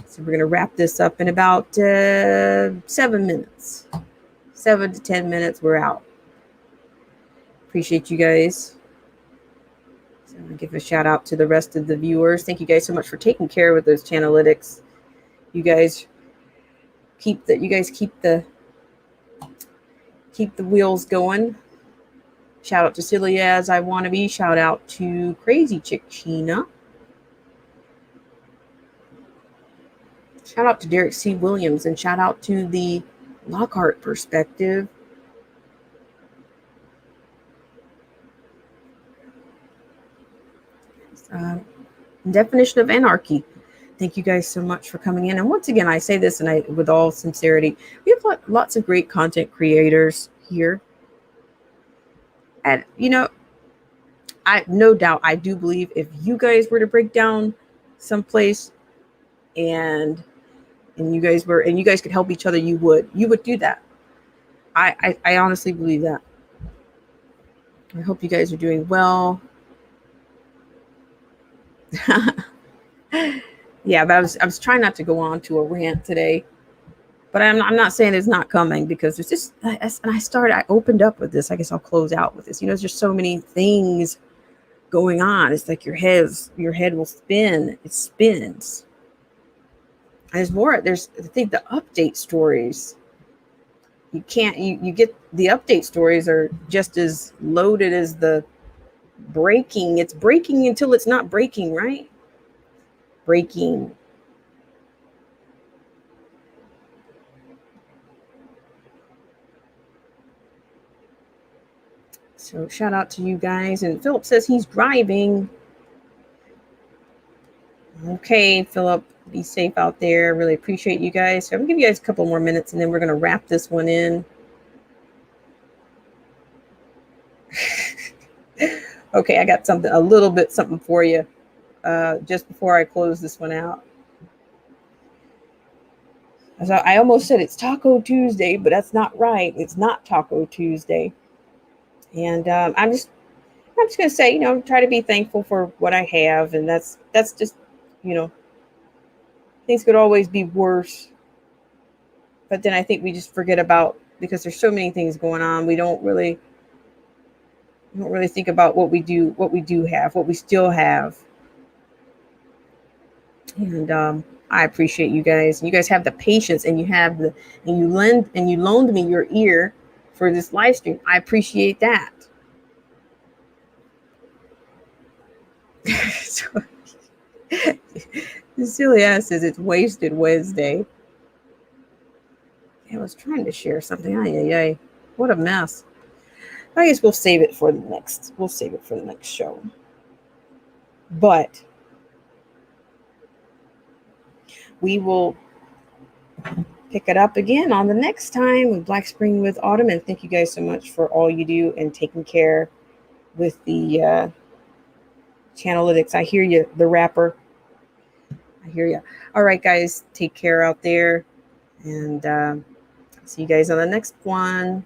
A: So we're gonna wrap this up in about 7 minutes. 7 to 10 minutes, we're out. Appreciate you guys. So I'm gonna give a shout out to the rest of the viewers. Thank you guys so much for taking care with those Channelytics. You guys keep the wheels going. Shout out to Silly As I Wanna Be. Shout out to Crazy Chick Sheena. Shout out to Derek C. Williams, and shout out to the Lockhart Perspective. Definition of Anarchy. Thank you guys so much for coming in. And once again, I say this, and with all sincerity, we have lots of great content creators here. And, I no doubt, I do believe if you guys were to break down someplace and you guys could help each other, you would do that. I honestly believe that. I hope you guys are doing well. Yeah, but I was trying not to go on to a rant today, but I'm not saying it's not coming, because it's just, I opened up with this. I guess I'll close out with this. There's just so many things going on. It's like your head will spin. It spins. And there's more. I think the update stories. You get the update stories are just as loaded as the breaking. It's breaking until it's not breaking, right? Breaking. So shout out to you guys. And Philip says he's driving. Okay, Philip, be safe out there. Really appreciate you guys. So I'm gonna give you guys a couple more minutes, and then we're gonna wrap this one in. Okay, I got something for you just before I close this one out. So I almost said it's Taco Tuesday, but that's not right. It's not Taco Tuesday. And I'm just gonna say, try to be thankful for what I have, and that's just, things could always be worse. But then I think we just forget about, because there's so many things going on, we don't really think about what we do have, what we still have. And I appreciate you guys. You guys have the patience, and you loaned me your ear for this live stream. I appreciate that. So, Silly ass says it's Wasted Wednesday. I was trying to share something. Ay. What a mess. I guess we'll save it for the next show. But we will pick it up again on the next time with Black Spring with Autumn. And thank you guys so much for all you do and taking care with the Channelytics. I hear you, the rapper. I hear you. All right, guys, take care out there. And see you guys on the next one.